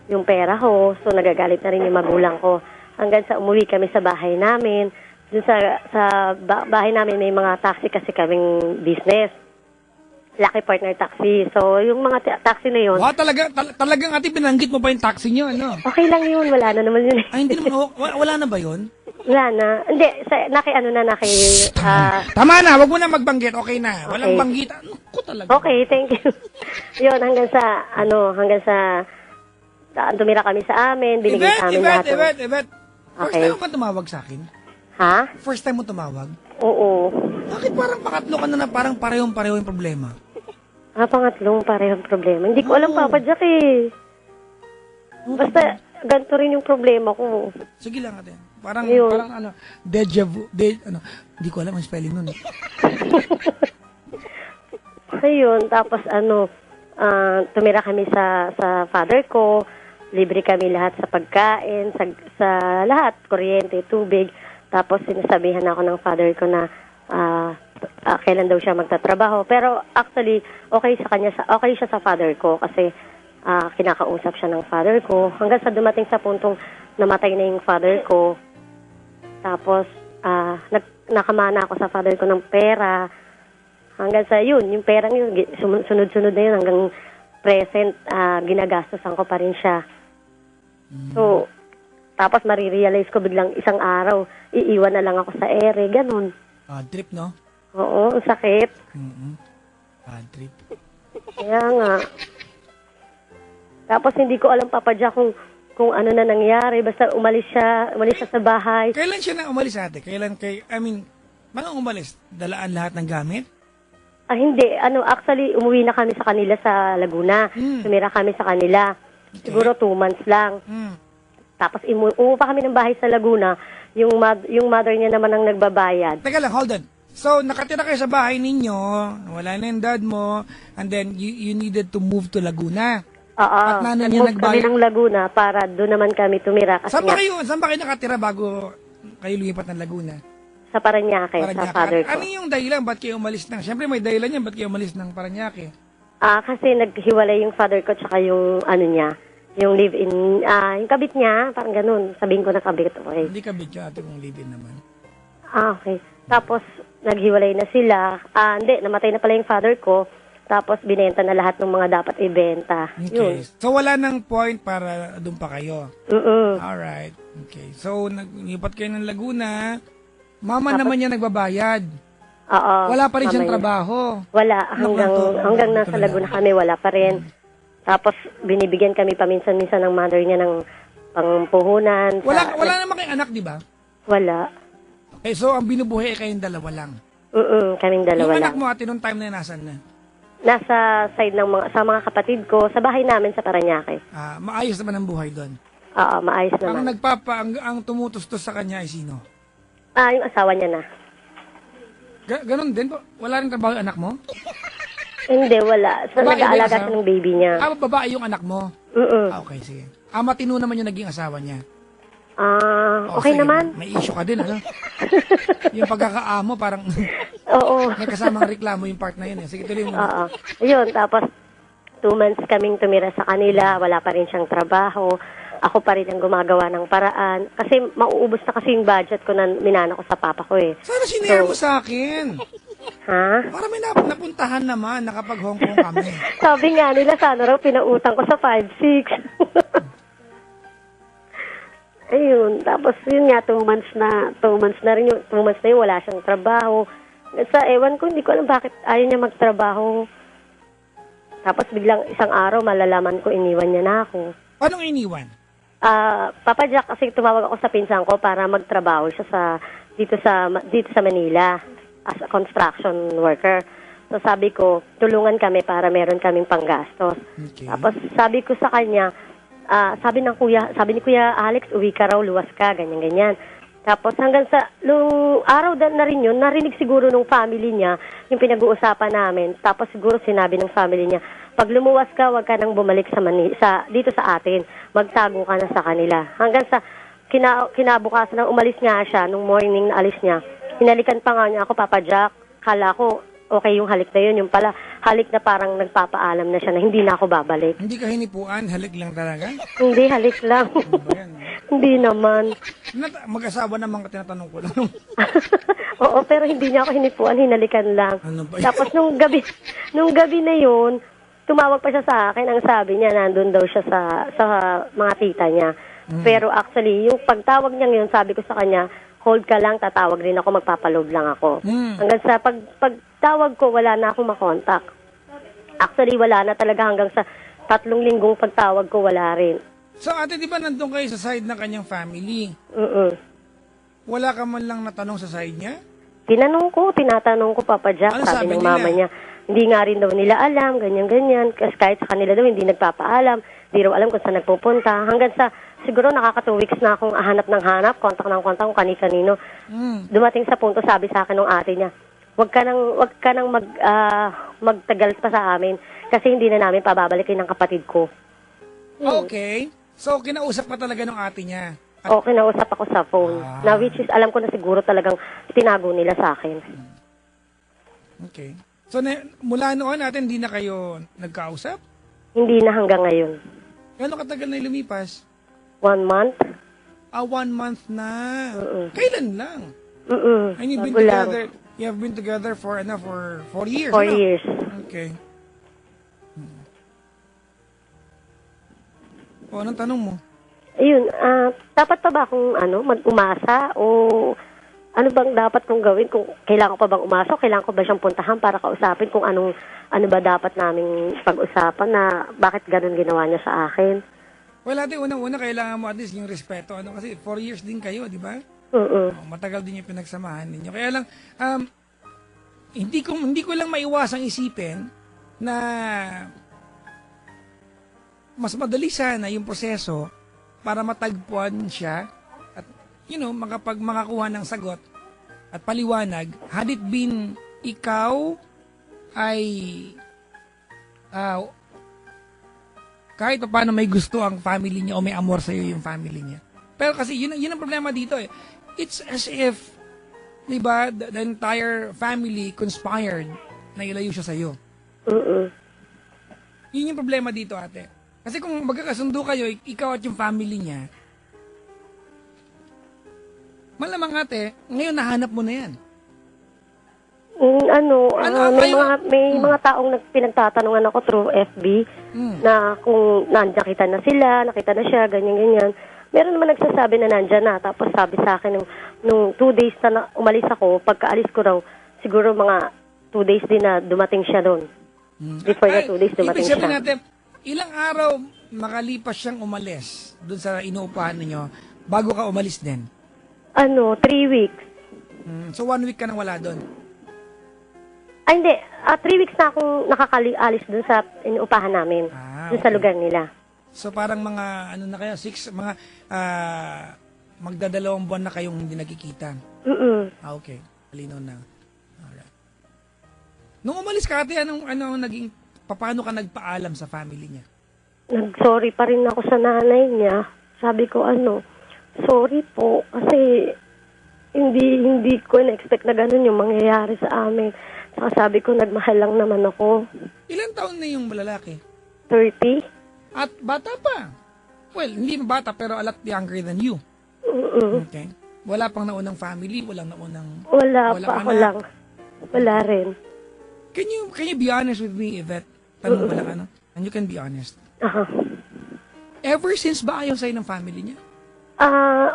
yung pera ko, so nagagalit na rin yung magulang ko. Hanggang sa umuwi kami sa bahay namin. Dun sa bahay namin may mga taxi kasi kaming business. Lucky Partner Taxi. So, yung mga taxi na yun. Talagang ate, binanggit mo pa yung taxi nyo, ano? Okay lang yun, wala na naman yun. Ay, hindi naman, wala na ba yun? Wala na. Hindi, Tama na, wag mo na magbanggit, okay na. Walang banggit. Ano ko talaga? Okay, thank you. Yun, hanggang sa tumira kami sa amin, binigay sa amin lahat. Yvette. First Okay. time mo ka tumawag sa akin? Ha? First time mo tumawag? Oo. Bakit parang pakatlo ka na parang parehong-pareho yung problema? Pangatlong parehong problema. Hindi ko alam, Papa Jack Basta, ganito rin yung problema ko. Sige lang ate. Parang Ayun. deja vu, hindi ko alam ang spelling nun. Ayun, tapos tumira kami sa father ko, libre kami lahat sa pagkain, sa lahat, kuryente, tubig. Tapos sinasabihan ako ng father ko na kailan daw siya magtatrabaho. Pero actually, okay siya sa father ko kasi kinakausap siya ng father ko. Hanggang sa dumating sa puntong namatay na yung father ko. Tapos, nakamana ako sa father ko ng pera. Hanggang sa yung perang yun, sunod-sunod na yun hanggang present, ginagastosan ko pa rin siya. So, tapos marirealize ko biglang isang araw, iiwan na lang ako sa ere, ganun. Trip, no? Oo, ang sakit. Trip. Kaya nga. Tapos hindi ko alam, Papa Jack, kung ano na nangyari. Basta umalis siya sa bahay. Kailan siya na umalis ate? Paano umalis? Dalaan lahat ng gamit? Hindi. Actually, umuwi na kami sa kanila sa Laguna. Tumira kami sa kanila. Okay. Siguro 2 months lang. Tapos umupa kami ng bahay sa Laguna. Yung mother niya naman ang nagbabayad. Teka lang, hold on. So, nakatira kayo sa bahay ninyo, wala na yung dad mo, and then you needed to move to Laguna. Oo. At nanay niya Nag-move kami nagbayad. ng Laguna para doon naman kami tumira. Kasi Saan ba kayo nakatira bago kayo lumipat ng Laguna? sa Parañaque, sa Parañaque. father ko. Ano yung dahilan? Ba't kayo umalis ng? Siyempre may dahilan yan. Ba't kayo umalis ng Parañaque? Kasi naghiwalay yung father ko tsaka yung niya, yung live-in, yung kabit niya, parang ganun. Sabihin ko na kabit, okay. Hindi ka bityo ate kung live-in naman. Okay. Tapos, naghiwalay na sila. Hindi, namatay na pala yung father ko. Tapos, binenta na lahat ng mga dapat ibenta. Yun. Okay. So, wala nang point para doon pa kayo. Alright. Okay. So, naglipat kayo ng Laguna. Mama naman niya nagbabayad. Oo. Wala pa rin siyang mamaya. trabaho. Wala. Hanggang nasa Ito na Laguna kami, wala pa rin. Tapos, binibigyan kami paminsan-minsan ng mother niya ng pangpuhunan. Wala naman kayong anak, di ba? Wala. Okay, so ang binubuhay ay kayong dalawa lang. Kaming dalawa Yung lang. anak mo ate, nung time na nasan na? Nasa side ng sa mga kapatid ko, sa bahay namin sa Paranaque. Maayos naman ang buhay doon. Oo, maayos Ang naman. ang tumutustos sa kanya ay sino? Yung asawa niya na. Ganon din po? Wala rin trabaho yung anak mo? Hindi, wala. So, Babae nag-aalaga din, siya ng baby niya. Babae yung anak mo? Mm-mm. Okay, sige. Matino naman yung naging asawa niya. Okay sige. naman. May issue ka din, ano? Yung pagkakaamo, parang Oo. may kasamang reklamo yung part na yun. Eh. Sige, tuloy mo. Oo. Ayun, tapos 2 months kaming tumira sa kanila, wala pa rin siyang trabaho. Ako pa rin ang gumagawa ng paraan. Kasi mauubos na kasi yung budget ko na minana ko sa papa ko eh. Sana sinare mo sa akin. Ha? Para may napuntahan naman, nakapag Hong Kong kami. Sabi nga nila, sana raw pinautang ko sa 5-6. Ayun, tapos yun nga, 2 months na rin yun, 2 months na yun, wala siyang trabaho. Sa ewan ko, hindi ko alam bakit ayaw niya magtrabaho. Tapos biglang isang araw, malalaman ko, iniwan niya na ako. Paano iniwan? Papa Jack, kasi tumawag ako sa pinsan ko para magtrabaho siya dito sa Manila as a construction worker. So sabi ko, tulungan kami para meron kaming panggastos. Okay. Tapos sabi ko sa kanya, sabi ni Kuya Alex, uwi ka raw, luwas ka, ganyan-ganyan. Tapos hanggang sa, nung araw na rin yun, narinig siguro nung family niya, yung pinag-uusapan namin. Tapos siguro sinabi ng family niya, pag lumuwas ka, wag ka nang bumalik dito sa atin. Magtago ka na sa kanila. Hanggang sa, kinabukasan na umalis nga siya, nung morning na alis niya, hinalikan pa nga niya ako, Papa Jack, kala ko, okay yung halik na yun. Yung pala, halik na parang nagpapaalam na siya na hindi na ako babalik. Hindi ka hinipuan, halik lang talaga? Hindi, halik lang. Ano ba yan? Hindi naman. Mag-asawa naman ka, tinatanong ko lang. Oo, pero hindi niya ako hinipuan, hinalikan lang. Ano ba yan? Tapos nung gabi na yun, tumawag pa siya sa akin. Ang sabi niya, nandun daw siya sa mga tita niya. Pero actually, yung pagtawag niya yun, sabi ko sa kanya, hold ka lang, tatawag rin ako, magpapaload lang ako. Hanggang sa pagtawag ko, wala na akong makontak. Actually, wala na talaga hanggang sa 3 linggong pagtawag ko, wala rin. So ate, di ba nandun kayo sa side ng kanyang family? Wala ka man lang natanong sa side niya? Tinatanong ko, Papa Jack, Ano sabi sabi ng nila? mama niya, hindi nga rin daw nila alam, ganyan-ganyan. Kasi kahit sa kanila daw, hindi nagpapaalam. Hindi raw alam kung saan nagpupunta. Hanggang sa, siguro nakaka 2 weeks na akong hanap ng hanap, kontak ng kontak kung kani-kanino. Dumating sa punto, sabi sa akin ng ate niya, wag ka nang magtagal pa sa amin kasi hindi na namin pababalikin ng kapatid ko. Okay. So, kinausap ka talaga ng ate niya? O, kinausap ako sa phone. Na which is, alam ko na siguro talagang tinago nila sa akin. Okay. So, mula noon natin, hindi na kayo nagkausap? Hindi na hanggang ngayon. Gano'ng katagal na lumipas? 1 month? 1 month na. Kailan lang? And you've been Bago lang. together, you have been together for 4 years? 4 ano? years. Okay. O, anong tanong mo? Ayun, dapat pa ba akong mag-umasa o ano bang dapat kong gawin? Kung kailangan ko pa bang umasa o kailangan ko ba siyang puntahan para kausapin kung ano ba dapat naming pag-usapan na bakit ganun ginawa niya sa akin? Well, ate, unang-una, kailangan mo at least yung respeto. Kasi 4 years din kayo, di ba? Matagal din yung pinagsamahan ninyo. Kaya lang, hindi ko lang maiwasang isipin na mas madali sana yung proseso para matagpuan siya at, makakuha ng sagot at paliwanag, had it been ikaw ay kahit pa paano may gusto ang family niya o may amor sa'yo yung family niya. Pero kasi yun ang problema dito eh. It's as if, di ba, the entire family conspired na ilayo siya sa'yo. Yun yung problema dito, ate. Kasi kung magkakasundo kayo, ikaw at yung family niya, Malamang ate, ngayon nahanap mo na yan. May mga taong pinagtatanungan ako through FB na kung nandiyan kita na sila, nakita na siya, ganyan-ganyan. Meron naman nagsasabi na nandiyan na. Tapos sabi sa akin, nung 2 days na umalis ako, pagkaalis ko raw, siguro mga 2 days din na dumating siya doon. Before the 2 days dumating ibig siya. sabihin natin, ilang araw makalipas siyang umalis doon sa inuupahan ninyo bago ka umalis din? 3 weeks. So 1 week ka nang wala doon? Ay, hindi. 3 weeks na akong nakakaalis dun sa inuupahan namin. Dun sa lugar nila. So parang mga, ano na kayo, 6, mga magdadalawang buwan na kayong hindi nagkikita. Okay. Malinaw na. Alright. Nung umalis ka, ate, paano ka nagpaalam sa family niya? Nag-sorry pa rin ako sa nanay niya. Sabi ko, sorry po. Kasi hindi ko na-expect na ganun yung mangyayari sa amin. Saka sabi ko, nagmahal lang naman ako. Ilan taon na yung lalaki? 30. At bata pa. Well, hindi bata pero a lot younger than you. Okay. Wala pang naunang family, walang naunang... Wala pa ako lang. Wala rin. Can you be honest with me, Yvette? Tanong mo lang, and you can be honest. Ever since ba ayaw sa'yo ng family niya?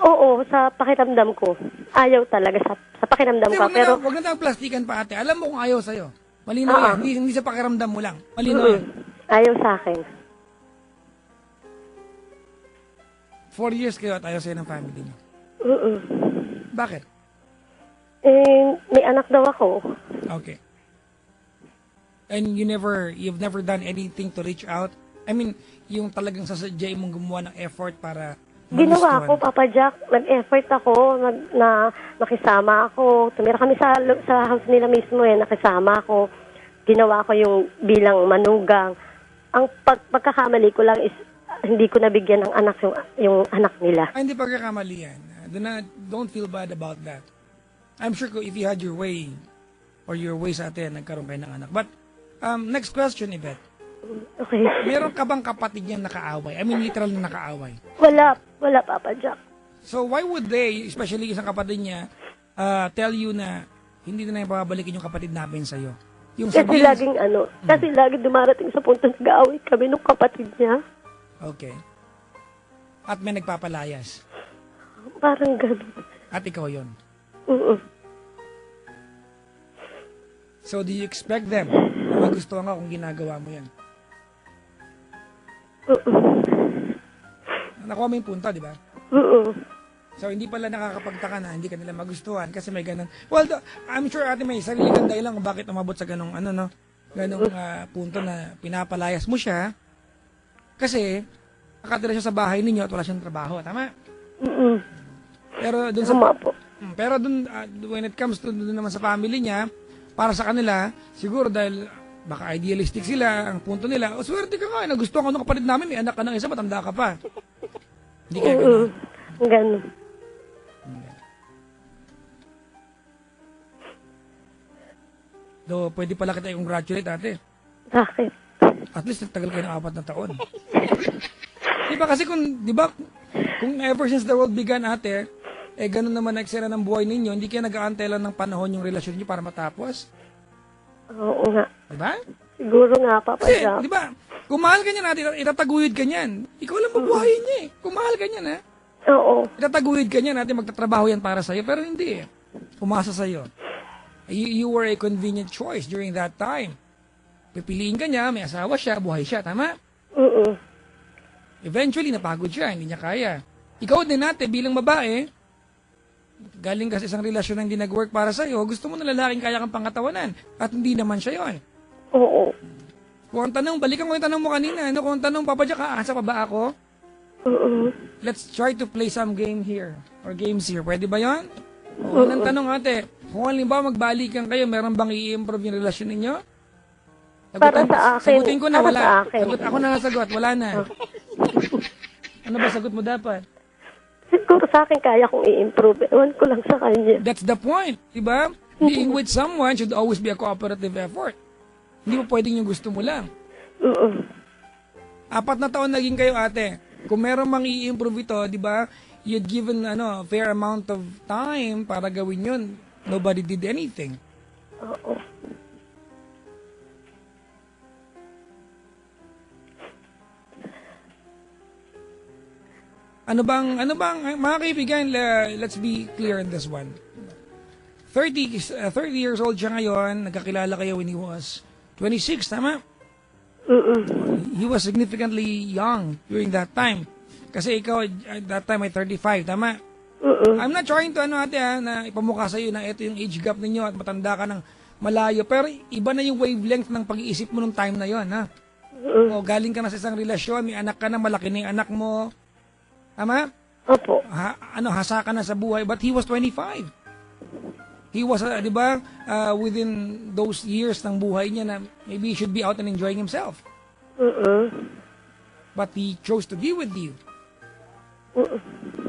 Oo, sa pakiramdam ko. Ayaw talaga sa pakiramdam ko. Pero wag na tayong plastikan pa, ate. Alam mo kung ayaw sa'yo. Malinaw yan. Hindi sa pakiramdam mo lang. Malinaw yan. Ayaw sa akin. 4 years kayo at ayaw sa'yo ng family niya. Bakit? May anak daw ako. Okay. And you've never done anything to reach out? I mean, yung talagang sasadya mong gumawa ng effort para ginawa ko, Papa Jack. Nag-effort ako, nakisama ako. Tumira kami sa house nila mismo nakisama ako. Ginawa ko yung bilang manugang. Ang pagkakamali ko lang is hindi ko nabigyan ng anak yung anak nila. Hindi pagkakamali yan. Don't feel bad about that. I'm sure if you had your way or your ways ate, nagkaroon kayo ng anak. But, next question, Yvette. Okay. Meron ka bang kapatid niyang nakaaway? I mean, literal na nakaaway. Wala, Papa Jack. So, why would they, especially isang kapatid niya, tell you na hindi na babalikin yung kapatid namin sa'yo? Kasi laging dumarating sa punto nag-aaway kami nung kapatid niya. Okay. At may nagpapalayas? Parang gano'n. At ikaw yon. So, do you expect them na magustuhan ka kung ginagawa mo yan? Nakuha mo yung punta, di ba? So, hindi pala nakakapagtaka na hindi ka nila magustuhan kasi may ganun. Well, I'm sure ate may sarili kang dahilan kung bakit umabot sa ganung punto na pinapalayas mo siya kasi nakatira siya sa bahay ninyo at wala siyang trabaho. Tama? Pero dun sa... Tama po. Pero dun, when it comes to dun naman sa family niya, para sa kanila, siguro dahil baka idealistic sila, ang punto nila, swerte ka nga, nagustuhan ko ng kapatid namin, may anak ka ng isa, matanda ka pa. Hindi kaya ganun. Ganun. Do, pwede pala kita i-congratulate, ate. Bakit? At least nagtagal kayo ng 4 na taon. Diba kasi kung ever since the world began, ate, ganun naman nagsira ng buhay ninyo, hindi kayo nag-aantay lang ng panahon yung relasyon niyo para matapos. Oo nga. Diba? Siguro nga, Papa Kasi, Jack. diba, kung mahal ka niyan, ate, itataguyod ka niyan. Ikaw lang mabuhayin niya eh. Kung mahal ka niyan, ha? Oo. Itataguyod ka niyan, ate, magtatrabaho yan para sa'yo, pero hindi eh. Pumasa sa'yo. You were a convenient choice during that time. Pipiliin ka niya, may asawa siya, buhay siya, tama? Eventually, napagod siya, hindi niya kaya. Ikaw din natin, bilang babae, galing ka sa isang relasyon na hindi nag-work para sa'yo, gusto mo na lalaking kaya kang pangatawanan. At hindi naman siya yon. Oo. Kung ang tanong, balikan ko yung tanong mo kanina, kung ang tanong, Papa Jack, aasa pa ba ako? Let's try to play some game here, or games here. Pwede ba yon? Unang tanong, ate, kung halimbawa magbalikan kayo, meron bang i-improve yung relasyon ninyo? Para sa akin. Sagutin ko na, para wala. sa akin. Ako na nasagot, wala na. Ano ba sagot mo dapat? Siguro sa akin kaya kong i-improve. Ewan ko lang sa kanya. That's the point, diba? Being with someone should always be a cooperative effort. Hindi mo pwedeng yung gusto mo lang. 4 na taon naging kayo, ate. Kung meron mang i-improve ito, diba? you'd given a fair amount of time para gawin yun. Nobody did anything. Oo. Ano bang, mga kaibigan, let's be clear in this one. 30 years old siya ngayon, nagkakilala kayo when he was 26, tama? He was significantly young during that time. Kasi ikaw, at that time, ay 35, tama? I'm not trying to, ate, na ipamukha sa'yo na ito yung age gap ninyo at matanda ka ng malayo. Pero iba na yung wavelength ng pag-iisip mo nung time na yon, ha? O, galing ka na sa isang relasyon, may anak ka na, malaki na yung anak mo. Tama? Opo. Hasa ka na sa buhay, but he was 25. He was, di ba, within those years ng buhay niya na maybe he should be out and enjoying himself. But he chose to be with you.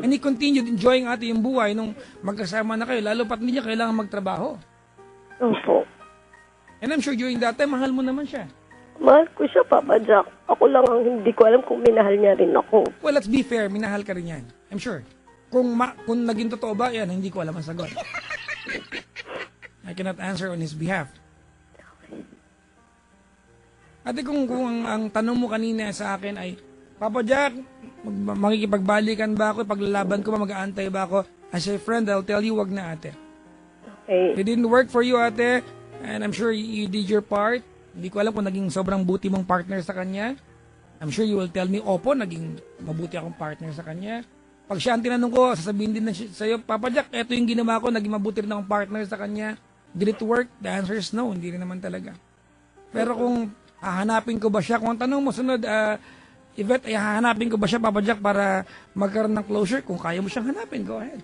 And he continued enjoying yung buhay nung magkasama na kayo, lalo pat hindi niya kailangan magtrabaho. Opo. And I'm sure during that time, mahal mo naman siya. Mahal ko siya, Papa Jack. Ako lang ang hindi ko alam kung minahal niya rin ako. Well, let's be fair, minahal ka rin yan. I'm sure. Kung naging totoo ba, yan, hindi ko alam ang sagot. I cannot answer on his behalf. Ate, kung ang tanong mo kanina sa akin ay, Papa Jack, makikipagbalikan ba ako? Paglalaban ko ba, mag-aantay ba ako? As a friend, I'll tell you, wag na, ate. Okay. It didn't work for you, ate. And I'm sure you did your part. Hindi ko alam kung naging sobrang buti mong partner sa kanya. I'm sure you will tell me, opo, naging mabuti akong partner sa kanya. Pag siya ang tinanong ko, sasabihin din na sa'yo, Papa Jack, eto yung ginawa ko, naging mabuti rin akong partner sa kanya. Did it work? The answer is no, hindi rin naman talaga. Pero kung hahanapin ko ba siya, kung ang tanong mo sunod, Yvette, ay hahanapin ko ba siya, Papa Jack, para magkaroon ng closure? Kung kaya mo siyang hanapin, go ahead.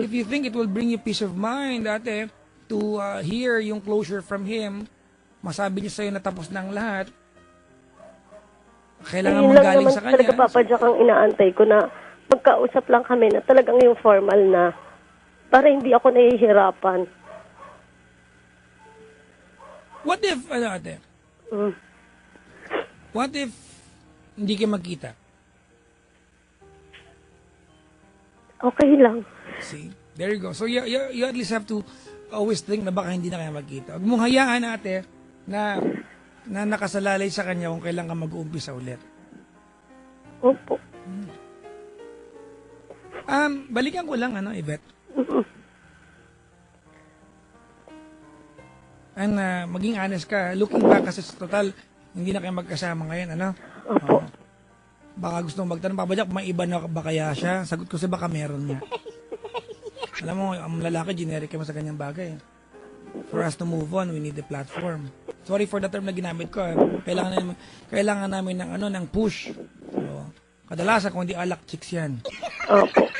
If you think it will bring you peace of mind, ate, to hear yung closure from him, masabi niya sa'yo na tapos na ang lahat, kailangan mong galing sa kanya. Talaga, Papa Jack, ang inaantay ko na magkausap lang kami na talagang yung formal na para hindi ako nahihirapan. What if, ate? What if hindi kayo magkita? Okay lang. See? There you go. So you at least have to always think na baka hindi na kayo magkita. Huwag mong hayaan, ate, na nakasalalay sa kanya kung kailan ka mag-uumpisa ulit. Opo. Balikan ko lang, Yvette. And maging honest ka, looking back kasi sa total, hindi na kayo magkasama ngayon, Opo. Baka gusto mong magtanong, Papa Jack, may iba na ba kaya siya? Sagot ko siya, baka meron nga. Alam mo, ang lalaki, generic mo sa ganyang bagay. For us to move on, we need a platform. Sorry for the term na ginamit ko. Kailangan namin ng push. So, kadalasan, kung hindi alak, chicks yan. Opo.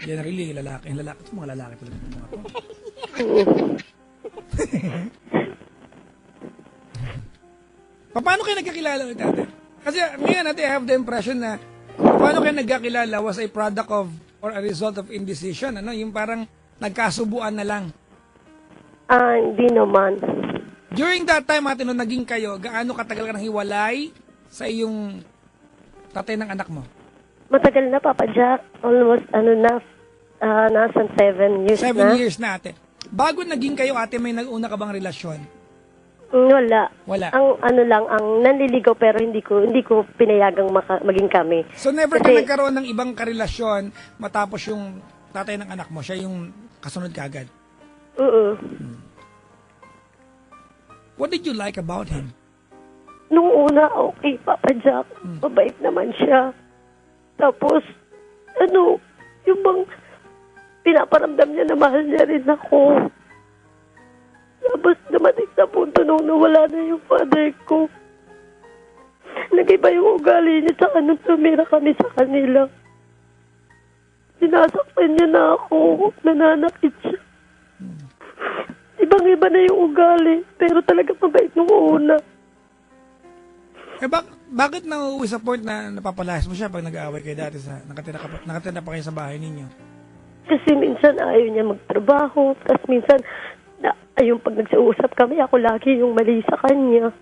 Generally, lalaki. Mga lalaki talaga. Mga to. Paano kayo nagkakilala ulit, ate? Kasi ngayon, ate, I have the impression na paano kayo nagkakilala was a product of or a result of indecision. Yung parang nagkasubuan na lang. Hindi naman. During that time, ate, nung naging kayo, gaano katagal ka nang hiwalay sa iyong tatay ng anak mo? Matagal na, Papa Jack. Almost, nasa 7 years 7 na. years na, ate. Bago naging kayo, ate, may nag-una ka bang relasyon? Wala. Wala. Ang nanliligaw pero hindi ko pinayagang maging kami. So never ka nagkaroon ng ibang karelasyon matapos yung tatay ng anak mo, siya yung kasunod kaagad? What did you like about him? Nung una, okay, Papa Jack. Mabait naman siya. Tapos, yung bang pinaparamdam niya na mahal niya rin ako. Tapos dumating sa punto nung nawala na yung father ko. Nag-iba yung ugali niya sa nung tumira kami sa kanila. Sinasaktan niya na ako. Nananakit siya. Ibang-iba na yung ugali. Pero talaga mabait nung una. Bakit nauuwi sa point na napapalayas mo siya pag nag-aaway kayo dati nakatira pa kayo sa bahay ninyo? Kasi minsan ayaw niya magtrabaho. Tapos minsan yung pag nagsiusap kami, ako lagi yung mali sa kanya.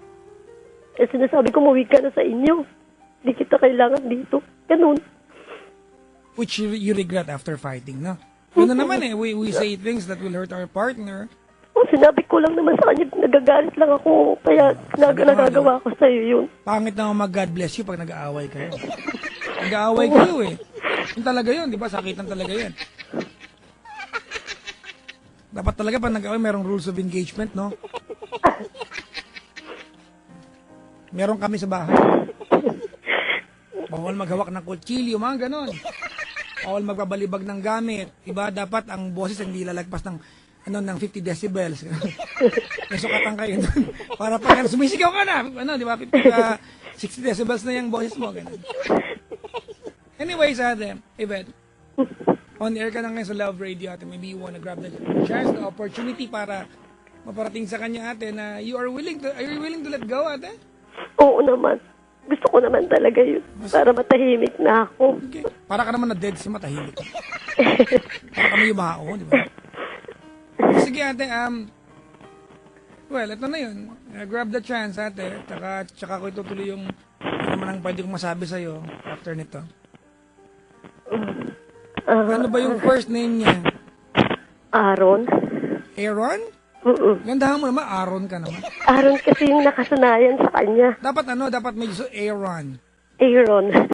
Kasi sinasabi ko, umuwi ka na sa inyo. Hindi kita kailangan dito. Ganun. which you regret after fighting, no? Yun na naman eh, we say things that will hurt our partner. Sinabi ko lang naman sa kanya, nagagalit lang ako, kaya nagagawa ko sa'yo yun. Pangit na mag-God bless you pag nag-aaway kayo. Nag-aaway kayo eh. Yun talaga yun, di ba? Sakitan talaga yan. Dapat talaga pag nag-aaway, merong rules of engagement, no? Meron kami sa bahay. Bawal maghawak ng kutsilyo, mga ganon. Bawal magbabalibag ng gamit. Diba? Dapat ang boses hindi lalagpas ng ng 50 decibels. May sukatan kayo doon. Para pag sumisigaw ka na, di ba? 60 decibels na yung boses mo. Ganun. Anyways, Yvette, on air ka na ngayon sa Love Radio, ate. Maybe you wanna grab the chance, the opportunity para maparating sa kanya, ate, na are you willing to let go, ate? Oo naman. Gusto ko naman talaga yun. Para matahimik na ako. Okay. Para ka naman na dead sa matahimik. Para kami yumao, di ba? Sige, ate, well, ito na yun. Grab the chance, ate. Tsaka ko itutuloy yung naman ang pwede kong masabi sa'yo after nito. Ano ba yung first name niya? Aaron. Aaron? Gandahan mo naman, Aaron ka naman. Aaron kasi yung nakasanayan sa kanya. Dapat dapat may gusto, Aaron. Aaron.